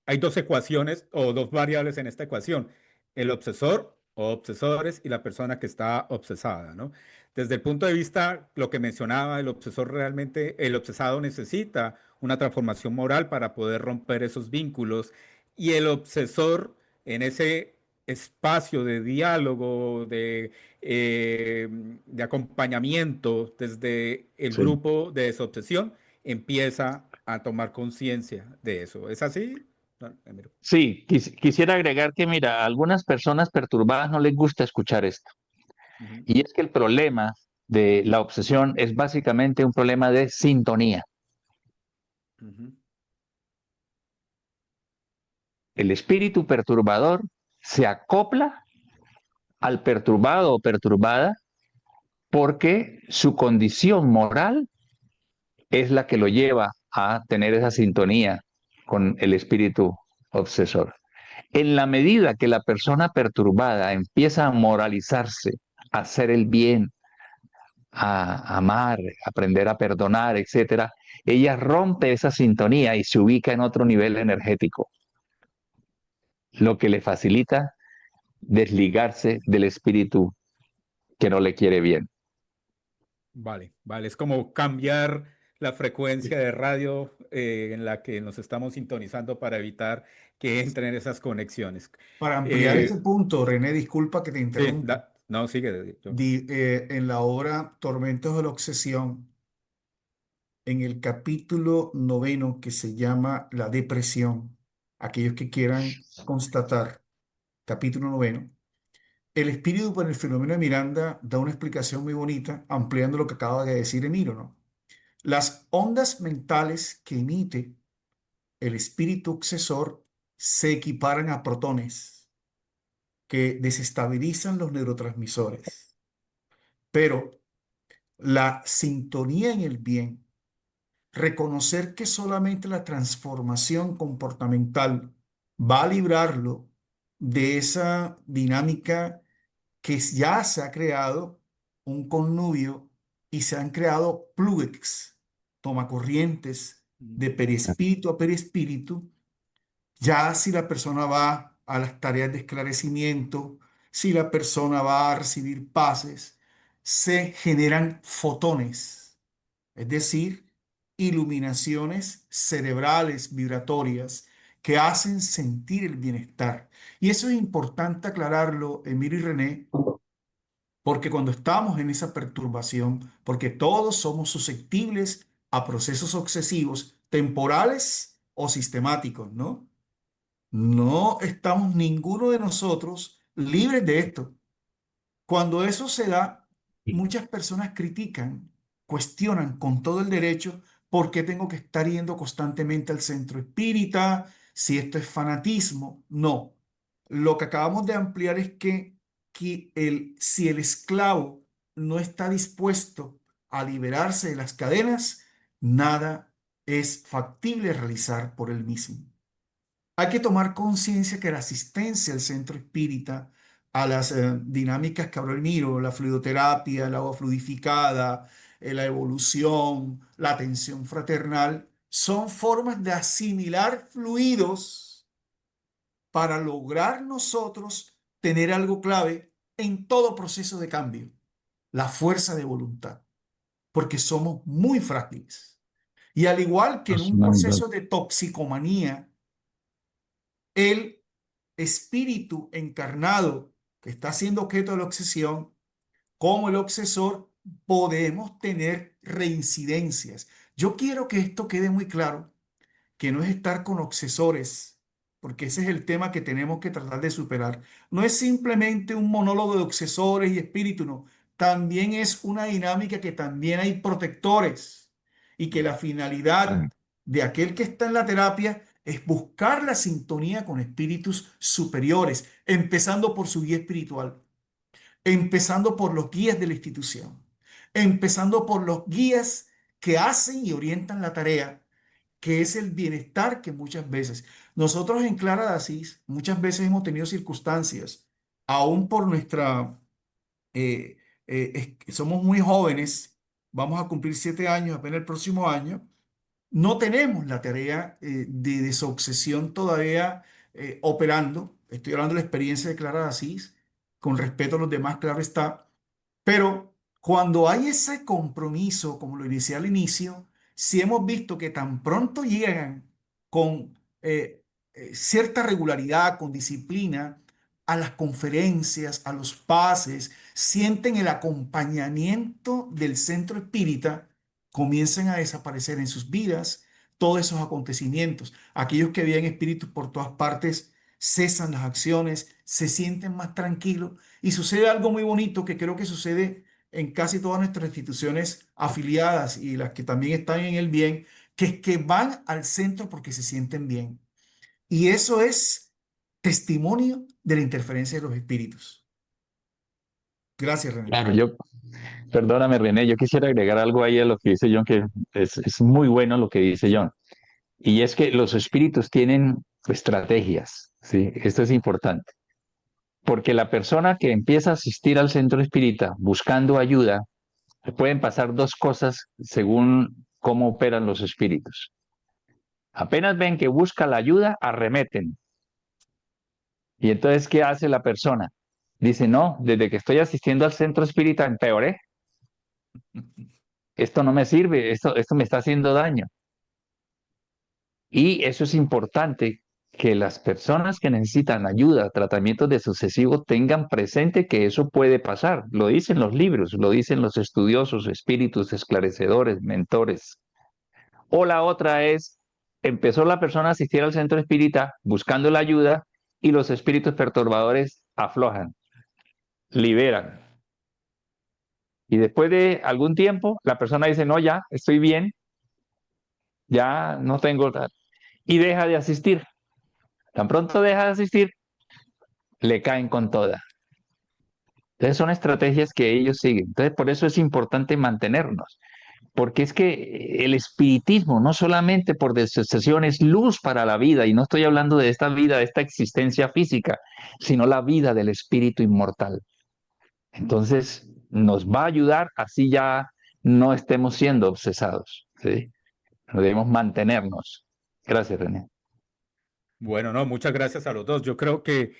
hay dos ecuaciones o dos variables en esta ecuación, el obsesor o obsesores y la persona que está obsesada, ¿no? Desde el punto de vista, lo que mencionaba, el obsesor realmente, el obsesado necesita una transformación moral para poder romper esos vínculos y el obsesor en ese espacio de diálogo, de acompañamiento desde el Sí. grupo de desobsesión, empieza a tomar conciencia de eso. ¿Es así? No, Emiro. Sí, quisiera agregar que, mira, a algunas personas perturbadas no les gusta escuchar esto. Ujú, Y es que el problema de la obsesión es básicamente un problema de sintonía. ujú, El espíritu perturbador se acopla al perturbado o perturbada porque su condición moral es la que lo lleva a tener esa sintonía con el espíritu obsesor. En la medida que la persona perturbada empieza a moralizarse, a hacer el bien, a amar, a aprender a perdonar, etcétera, ella rompe esa sintonía y se ubica en otro nivel energético, lo que le facilita desligarse del espíritu que no le quiere bien. vale, vale. Es como cambiar la frecuencia de radio en la que nos estamos sintonizando para evitar que entren esas conexiones. Para ampliar este Eh, punto, René, disculpa que te sí, interrumpa. no, sigue. En la obra Tormentos de la Obsesión, en el capítulo 9 que se llama La Depresión, aquellos que quieran constatar, capítulo 9, el espíritu por el fenómeno de Miranda da una explicación muy bonita, ampliando lo que acaba de decir Emiro, ¿no? Las ondas mentales que emite el espíritu obsesor se equiparan a protones que desestabilizan los neurotransmisores. Pero la sintonía en el bien, reconocer que solamente la transformación comportamental va a librarlo de esa dinámica que ya se ha creado un connubio y se han creado plugins, tomacorrientes de perispíritu a perispíritu. Ya si la persona va a las tareas de esclarecimiento, si la persona va a recibir pases, se generan fotones, es decir, iluminaciones cerebrales vibratorias que hacen sentir el bienestar. Y eso es importante aclararlo, Emilio y René, porque cuando estamos en esa perturbación, porque todos somos susceptibles a procesos obsesivos temporales o sistemáticos, ¿no? No estamos ninguno de nosotros libres de esto. Cuando eso se da, muchas personas critican, cuestionan con todo el derecho por qué tengo que estar yendo constantemente al centro espírita, si esto es fanatismo. No. Lo que acabamos de ampliar es si el esclavo no está dispuesto a liberarse de las cadenas, nada es factible realizar por él mismo. Hay que tomar conciencia que la asistencia al centro espírita, a las dinámicas que habló el Miro, la fluidoterapia, el agua fluidificada, la evolución, la atención fraternal, son formas de asimilar fluidos para lograr nosotros tener algo clave en todo proceso de cambio, la fuerza de voluntad, porque somos muy frágiles. Y al igual que en un proceso de toxicomanía, el espíritu encarnado que está siendo objeto de la obsesión, como el obsesor, podemos tener reincidencias, Yo quiero que esto quede muy claro, que no es estar con obsesores, porque ese es el tema que tenemos que tratar de superar. No es simplemente un monólogo de obsesores y espíritu, no. También es una dinámica que también hay protectores y que la finalidad de aquel que está en la terapia es buscar la sintonía con espíritus superiores, empezando por su guía espiritual, empezando por los guías de la institución, empezando por los guías que hacen y orientan la tarea, que es el bienestar que muchas veces nosotros en Clara de Asís, muchas veces hemos tenido circunstancias, aún por nuestra, somos muy jóvenes, vamos a cumplir 7 años apenas el próximo año, no tenemos la tarea de desobsesión todavía operando. Estoy hablando de la experiencia de Clara de Asís, con respeto a los demás, claro está, pero cuando hay ese compromiso, como lo inicié al inicio, si hemos visto que tan pronto llegan con cierta regularidad, con disciplina, a las conferencias, a los pases, sienten el acompañamiento del centro espírita, comienzan a desaparecer en sus vidas todos esos acontecimientos. Aquellos que veían espíritus por todas partes cesan las acciones, se sienten más tranquilos y sucede algo muy bonito que creo que sucede en casi todas nuestras instituciones afiliadas y las que también están en el bien, que es que van al centro porque se sienten bien. Y eso es testimonio de la interferencia de los espíritus. Gracias, René. Claro, perdóname, René, yo quisiera agregar algo ahí a lo que dice John, que es muy bueno lo que dice John. Y es que los espíritus tienen estrategias, ¿sí? Esto es importante. Porque la persona que empieza a asistir al centro espírita buscando ayuda, pueden pasar dos cosas según cómo operan los espíritus. Apenas ven que busca la ayuda, arremeten. Y entonces, ¿qué hace la persona? Dice, no, desde que estoy asistiendo al centro espírita empeoré. Esto no me sirve, esto me está haciendo daño. Y eso es importante, que las personas que necesitan ayuda, tratamientos de sucesivo, tengan presente que eso puede pasar. Lo dicen los libros, lo dicen los estudiosos, espíritus esclarecedores, mentores. O la otra es, empezó la persona a asistir al centro espírita buscando la ayuda y los espíritus perturbadores aflojan, liberan. Y después de algún tiempo, la persona dice, no, ya, estoy bien, ya no tengo tal. Y deja de asistir. Tan pronto deja de asistir, le caen con toda. Entonces son estrategias que ellos siguen. Entonces por eso es importante mantenernos, porque es que el espiritismo no solamente por desesperación es luz para la vida, y no estoy hablando de esta vida, de esta existencia física, sino la vida del espíritu inmortal. Entonces nos va a ayudar, así ya no estemos siendo obsesados, ¿sí? Debemos mantenernos. Gracias, René. Bueno, no, muchas gracias a los dos. Yo creo que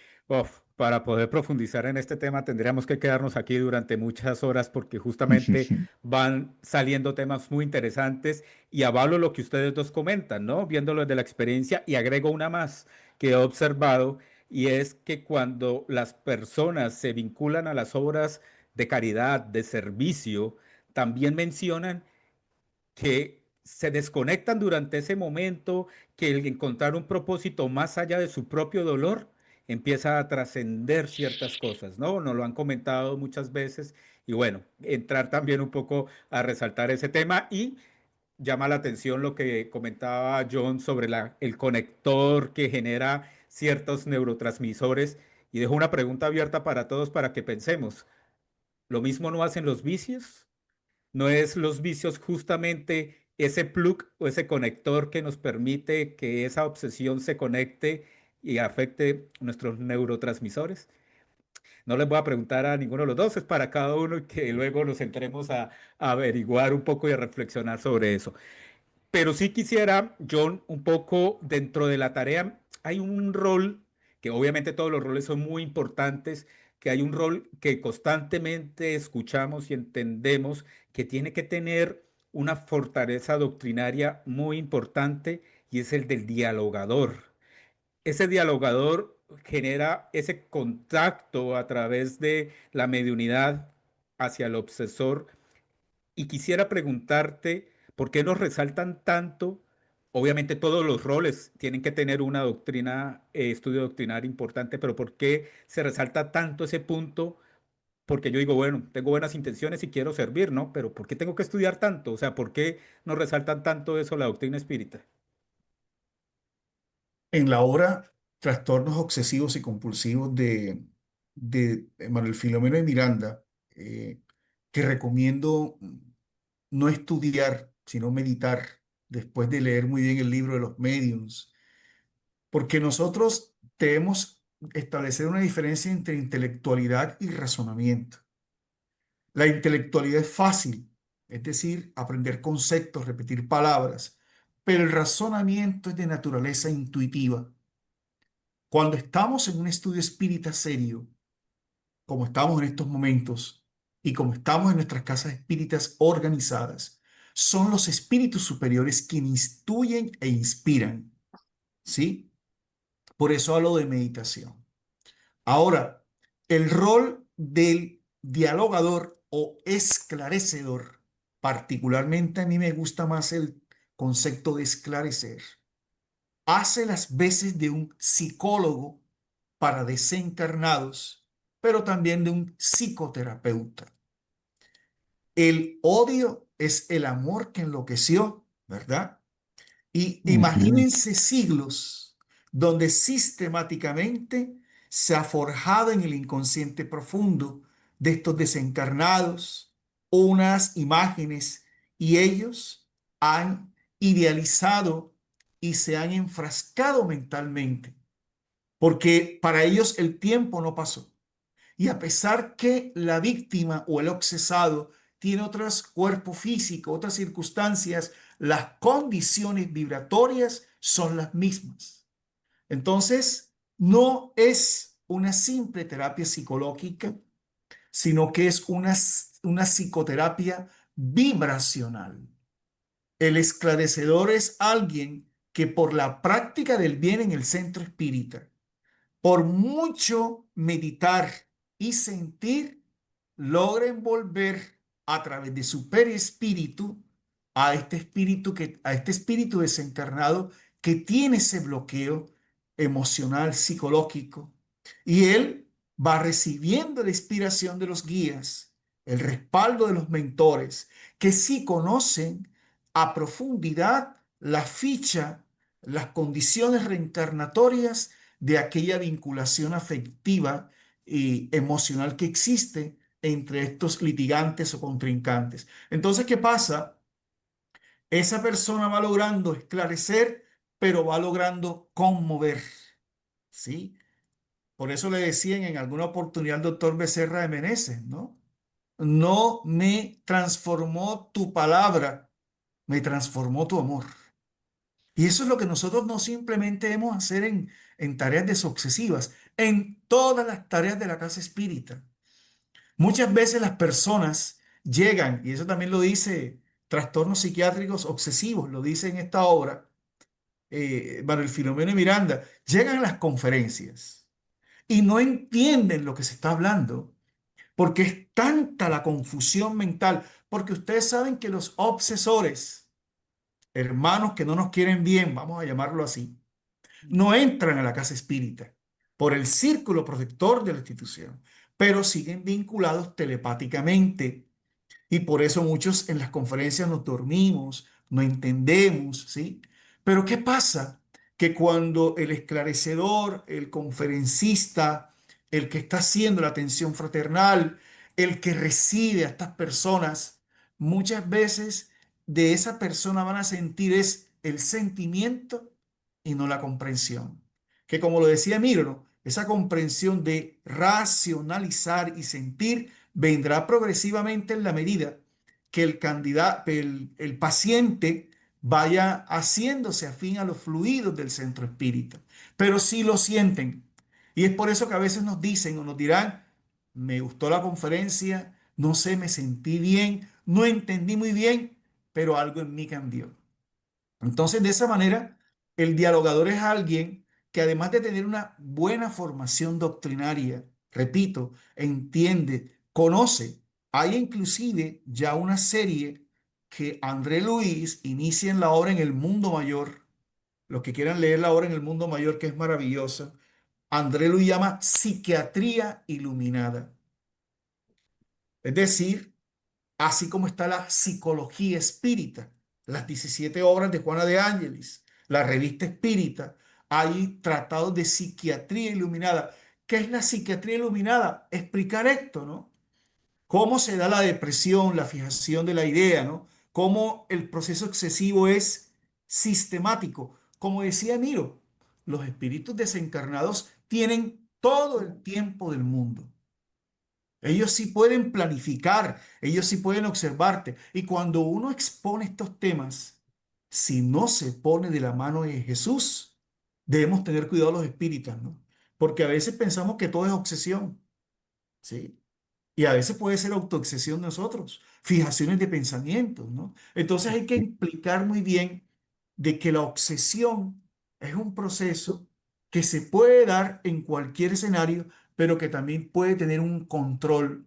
para poder profundizar en este tema tendríamos que quedarnos aquí durante muchas horas porque justamente van saliendo temas muy interesantes y avalo lo que ustedes dos comentan, ¿no? Viéndolo desde la experiencia y agrego una más que he observado y es que cuando las personas se vinculan a las obras de caridad, de servicio, también mencionan que se desconectan durante ese momento, que el encontrar un propósito más allá de su propio dolor empieza a trascender ciertas cosas, ¿no? Nos lo han comentado muchas veces y bueno, entrar también un poco a resaltar ese tema y llama la atención lo que comentaba John sobre el conector que genera ciertos neurotransmisores y dejo una pregunta abierta para todos para que pensemos. ¿Lo mismo no hacen los vicios? ¿No es los vicios justamente ese plug o ese conector que nos permite que esa obsesión se conecte y afecte nuestros neurotransmisores? No les voy a preguntar a ninguno de los dos, es para cada uno y que luego nos entremos a averiguar un poco y a reflexionar sobre eso. Pero sí quisiera, John, un poco dentro de la tarea, hay un rol, que obviamente todos los roles son muy importantes, que hay un rol que constantemente escuchamos y entendemos que tiene que tener una fortaleza doctrinaria muy importante y es el del dialogador. Ese dialogador genera ese contacto a través de la mediunidad hacia el obsesor y quisiera preguntarte ¿Por qué nos resaltan tanto? Obviamente todos los roles tienen que tener una doctrina, estudio doctrinario importante, pero ¿por qué se resalta tanto ese punto? Porque yo digo, bueno, tengo buenas intenciones y quiero servir, ¿no? Pero ¿por qué tengo que estudiar tanto? O sea, ¿por qué nos resaltan tanto eso la doctrina espírita? En la obra Trastornos Obsesivos y Compulsivos de Manuel Filomeno de Miranda, que recomiendo no estudiar, sino meditar después de leer muy bien el libro de los mediums, porque nosotros debemos establecer una diferencia entre intelectualidad y razonamiento. La intelectualidad es fácil, es decir, aprender conceptos, repetir palabras, pero el razonamiento es de naturaleza intuitiva. Cuando estamos en un estudio espírita serio, como estamos en estos momentos y como estamos en nuestras casas espíritas organizadas, son los espíritus superiores quienes instruyen e inspiran, ¿sí? Por eso hablo de meditación. Ahora, el rol del dialogador o esclarecedor, particularmente a mí me gusta más el concepto de esclarecer, hace las veces de un psicólogo para desencarnados, pero también de un psicoterapeuta. El odio es el amor que enloqueció, ¿verdad? Y Ujú. imagínense siglos donde sistemáticamente se ha forjado en el inconsciente profundo de estos desencarnados unas imágenes y ellos han idealizado y se han enfrascado mentalmente, porque para ellos el tiempo no pasó. Y a pesar que la víctima o el obsesado tiene otros cuerpos físicos, otras circunstancias, las condiciones vibratorias son las mismas. Entonces, no es una simple terapia psicológica, sino que es una psicoterapia vibracional. El esclarecedor es alguien que por la práctica del bien en el centro espírita, por mucho meditar y sentir, logra envolver a través de su perispíritu a este espíritu desencarnado que tiene ese bloqueo emocional, psicológico, y él va recibiendo la inspiración de los guías, el respaldo de los mentores, que sí conocen a profundidad la ficha, las condiciones reencarnatorias de aquella vinculación afectiva y emocional que existe entre estos litigantes o contrincantes. Entonces, ¿qué pasa? Esa persona va logrando esclarecer, pero va logrando conmover, ¿sí? Por eso le decían en alguna oportunidad al doctor Becerra de Meneses, ¿no? No me transformó tu palabra, me transformó tu amor. Y eso es lo que nosotros no simplemente debemos hacer en tareas desobsesivas, en todas las tareas de la casa espírita. Muchas veces las personas llegan, y eso también lo dice Trastornos Psiquiátricos Obsesivos, lo dice en esta obra, Manuel Filomeno y Miranda, llegan a las conferencias y no entienden lo que se está hablando, porque es tanta la confusión mental, porque ustedes saben que los obsesores, hermanos que no nos quieren bien, vamos a llamarlo así, no entran a la casa espírita por el círculo protector de la institución, pero siguen vinculados telepáticamente y por eso muchos en las conferencias nos dormimos, no entendemos, ¿sí? Pero ¿qué pasa? Que cuando el esclarecedor, el conferencista, el que está haciendo la atención fraternal, el que recibe a estas personas, muchas veces de esa persona van a sentir es el sentimiento y no la comprensión. Que como lo decía Mirno, esa comprensión de racionalizar y sentir vendrá progresivamente en la medida que el candidato, el paciente vaya haciéndose afín a los fluidos del centro espírita. Pero sí lo sienten. Y es por eso que a veces nos dicen o nos dirán, me gustó la conferencia, no sé, me sentí bien, no entendí muy bien, pero algo en mí cambió. Entonces, de esa manera, el dialogador es alguien que además de tener una buena formación doctrinaria, repito, entiende, conoce. Hay inclusive ya una serie que André Luis inicia en la obra en el mundo mayor. Los que quieran leer la obra en el mundo mayor, que es maravillosa, André Luis llama psiquiatría iluminada. Es decir, así como está la psicología espírita, las 17 obras de Juana de Ángelis, la revista Espírita, hay tratados de psiquiatría iluminada. ¿Qué es la psiquiatría iluminada? Explicar esto, ¿no? Cómo se da la depresión, la fijación de la idea, ¿no? Cómo el proceso excesivo es sistemático. Como decía Miro, los espíritus desencarnados tienen todo el tiempo del mundo. Ellos sí pueden planificar, ellos sí pueden observarte. Y cuando uno expone estos temas, si no se pone de la mano de Jesús, debemos tener cuidado los espíritus, ¿no? Porque a veces pensamos que todo es obsesión, ¿sí? Y a veces puede ser autoobsesión de nosotros, fijaciones de pensamientos, ¿no? Entonces hay que implicar muy bien de que la obsesión es un proceso que se puede dar en cualquier escenario, pero que también puede tener un control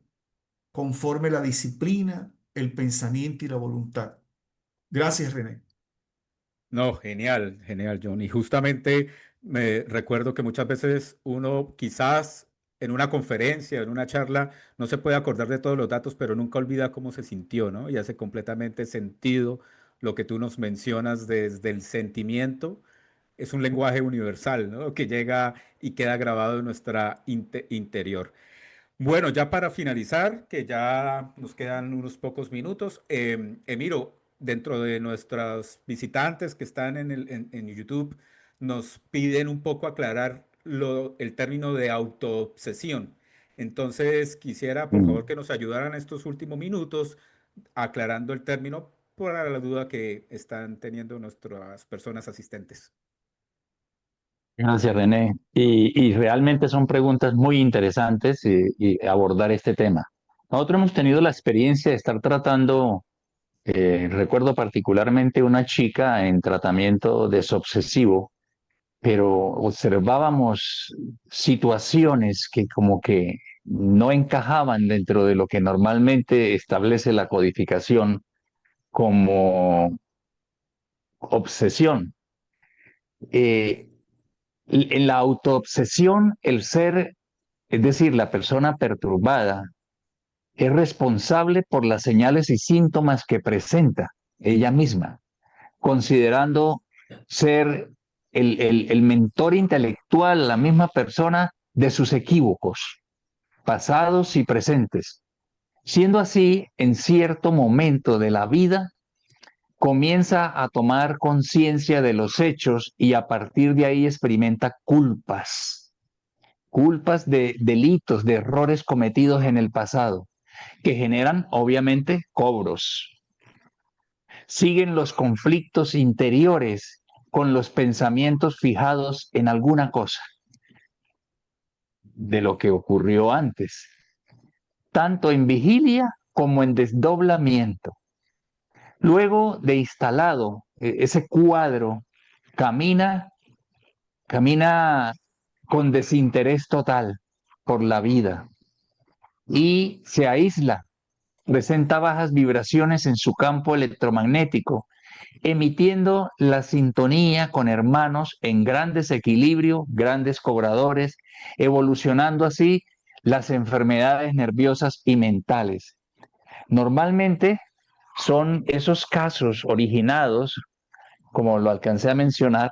conforme la disciplina, el pensamiento y la voluntad. Gracias, René. No, genial, genial, John. Y justamente me recuerdo que muchas veces uno quizás en una conferencia, en una charla, no se puede acordar de todos los datos, pero nunca olvida cómo se sintió, ¿no? Y hace completamente sentido lo que tú nos mencionas desde el sentimiento. Es un lenguaje universal, ¿no? Que llega y queda grabado en nuestra interior. Bueno, ya para finalizar, que ya nos quedan unos pocos minutos, Emiro, dentro de nuestros visitantes que están en YouTube, nos piden un poco aclarar el término de autoobsesión. Entonces, quisiera, por Mm. favor, que nos ayudaran estos últimos minutos aclarando el término para la duda que están teniendo nuestras personas asistentes. Gracias, René. Y realmente son preguntas muy interesantes y abordar este tema. Nosotros hemos tenido la experiencia de estar tratando, recuerdo particularmente una chica en tratamiento desobsesivo, pero observábamos situaciones que como que no encajaban dentro de lo que normalmente establece la codificación como obsesión. Eh, en la autoobsesión, el ser, es decir, la persona perturbada, es responsable por las señales y síntomas que presenta ella misma, considerando ser el mentor intelectual, la misma persona de sus equívocos, pasados y presentes. Siendo así, en cierto momento de la vida, comienza a tomar conciencia de los hechos y a partir de ahí experimenta culpas de delitos, de errores cometidos en el pasado, que generan obviamente cobros. Siguen los conflictos interiores con los pensamientos fijados en alguna cosa de lo que ocurrió antes, tanto en vigilia como en desdoblamiento. Luego de instalado ese cuadro, camina, camina con desinterés total por la vida y se aísla, presenta bajas vibraciones en su campo electromagnético, emitiendo la sintonía con hermanos en gran desequilibrio, grandes cobradores, evolucionando así las enfermedades nerviosas y mentales. Normalmente son esos casos originados, como lo alcancé a mencionar,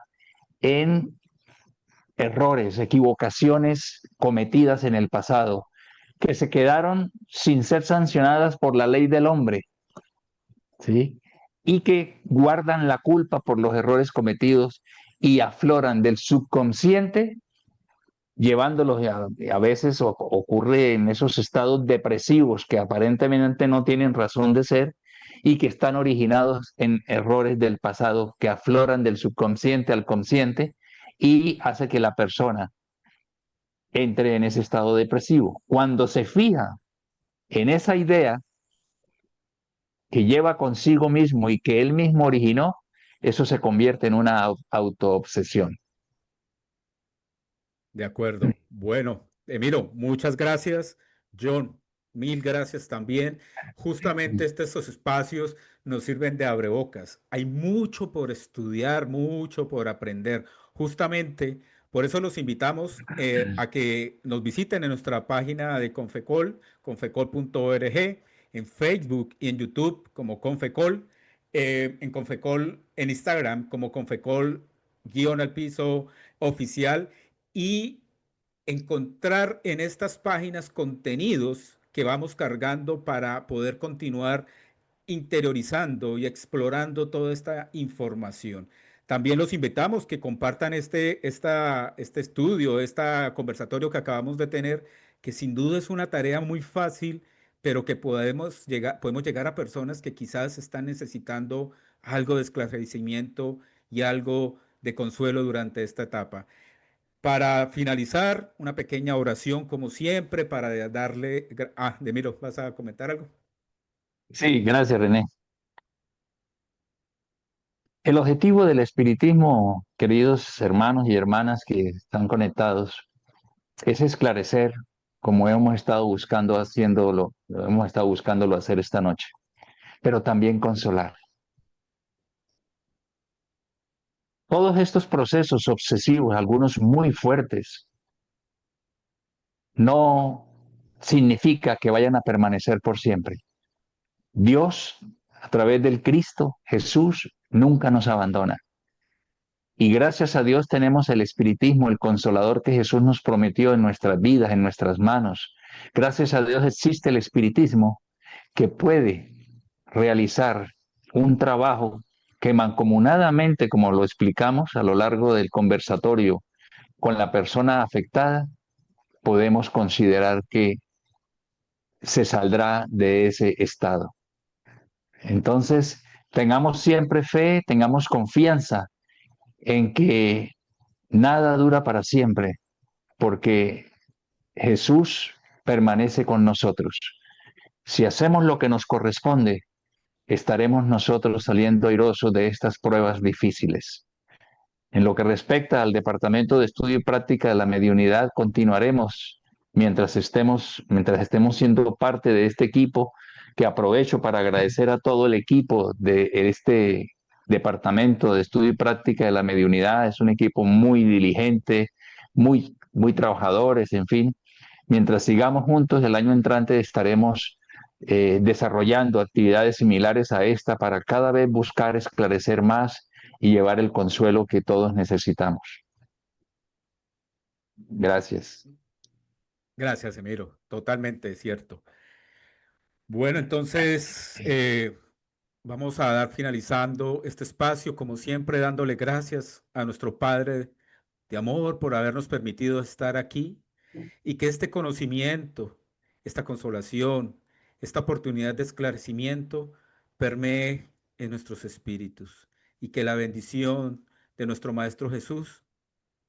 en errores, equivocaciones cometidas en el pasado, que se quedaron sin ser sancionadas por la ley del hombre, ¿sí? Y que guardan la culpa por los errores cometidos y afloran del subconsciente, llevándolos a veces ocurre en esos estados depresivos que aparentemente no tienen razón de ser y que están originados en errores del pasado que afloran del subconsciente al consciente y hace que la persona entre en ese estado depresivo. Cuando se fija en esa idea que lleva consigo mismo y que él mismo originó, eso se convierte en una autoobsesión. De acuerdo. Bueno, Emiro, muchas gracias. John, Mil gracias también. Justamente estos espacios nos sirven de abrebocas. Hay mucho por estudiar, mucho por aprender. Justamente por eso los invitamos a que nos visiten en nuestra página de Confecol, confecol.org, en Facebook y en YouTube como Confecol, en Confecol, en Instagram como Confecol-al piso oficial y encontrar en estas páginas contenidos que vamos cargando para poder continuar interiorizando y explorando toda esta información. También los invitamos que compartan este estudio, este conversatorio que acabamos de tener, que sin duda es una tarea muy fácil, pero que podemos llegar a personas que quizás están necesitando algo de esclarecimiento y algo de consuelo durante esta etapa. Para finalizar, una pequeña oración como siempre para darle... Demiro, ¿vas a comentar algo? Sí, gracias, René. El objetivo del espiritismo, queridos hermanos y hermanas que están conectados, es esclarecer, como hemos estado buscando haciéndolo, hemos estado buscándolo hacer esta noche, pero también consolar. Todos estos procesos obsesivos, algunos muy fuertes, no significa que vayan a permanecer por siempre. Dios, a través del Cristo, Jesús, nunca nos abandona. Y gracias a Dios tenemos el espiritismo, el consolador que Jesús nos prometió en nuestras vidas, en nuestras manos. Gracias a Dios existe el espiritismo que puede realizar un trabajo que mancomunadamente, como lo explicamos a lo largo del conversatorio con la persona afectada, podemos considerar que se saldrá de ese estado. Entonces, tengamos siempre fe, tengamos confianza en que nada dura para siempre, porque Jesús permanece con nosotros. Si hacemos lo que nos corresponde, estaremos nosotros saliendo airosos de estas pruebas difíciles. En lo que respecta al Departamento de Estudio y Práctica de la Mediunidad, continuaremos mientras estemos siendo parte de este equipo, que aprovecho para agradecer a todo el equipo de este Departamento de Estudio y Práctica de la Mediunidad. Es un equipo muy diligente, muy trabajadores, en fin. Mientras sigamos juntos, el año entrante estaremos desarrollando actividades similares a esta para cada vez buscar esclarecer más y llevar el consuelo que todos necesitamos. Gracias. Gracias, Emiro. Totalmente cierto. Bueno, entonces vamos a dar finalizando este espacio, como siempre, dándole gracias a nuestro Padre de amor por habernos permitido estar aquí y que este conocimiento, esta consolación, esta oportunidad de esclarecimiento permee en nuestros espíritus y que la bendición de nuestro Maestro Jesús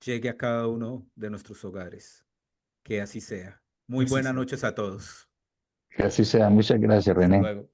llegue a cada uno de nuestros hogares. Que así sea. Muy Así buenas sea. noches a todos. Que así sea. Muchas gracias, Hasta René. luego.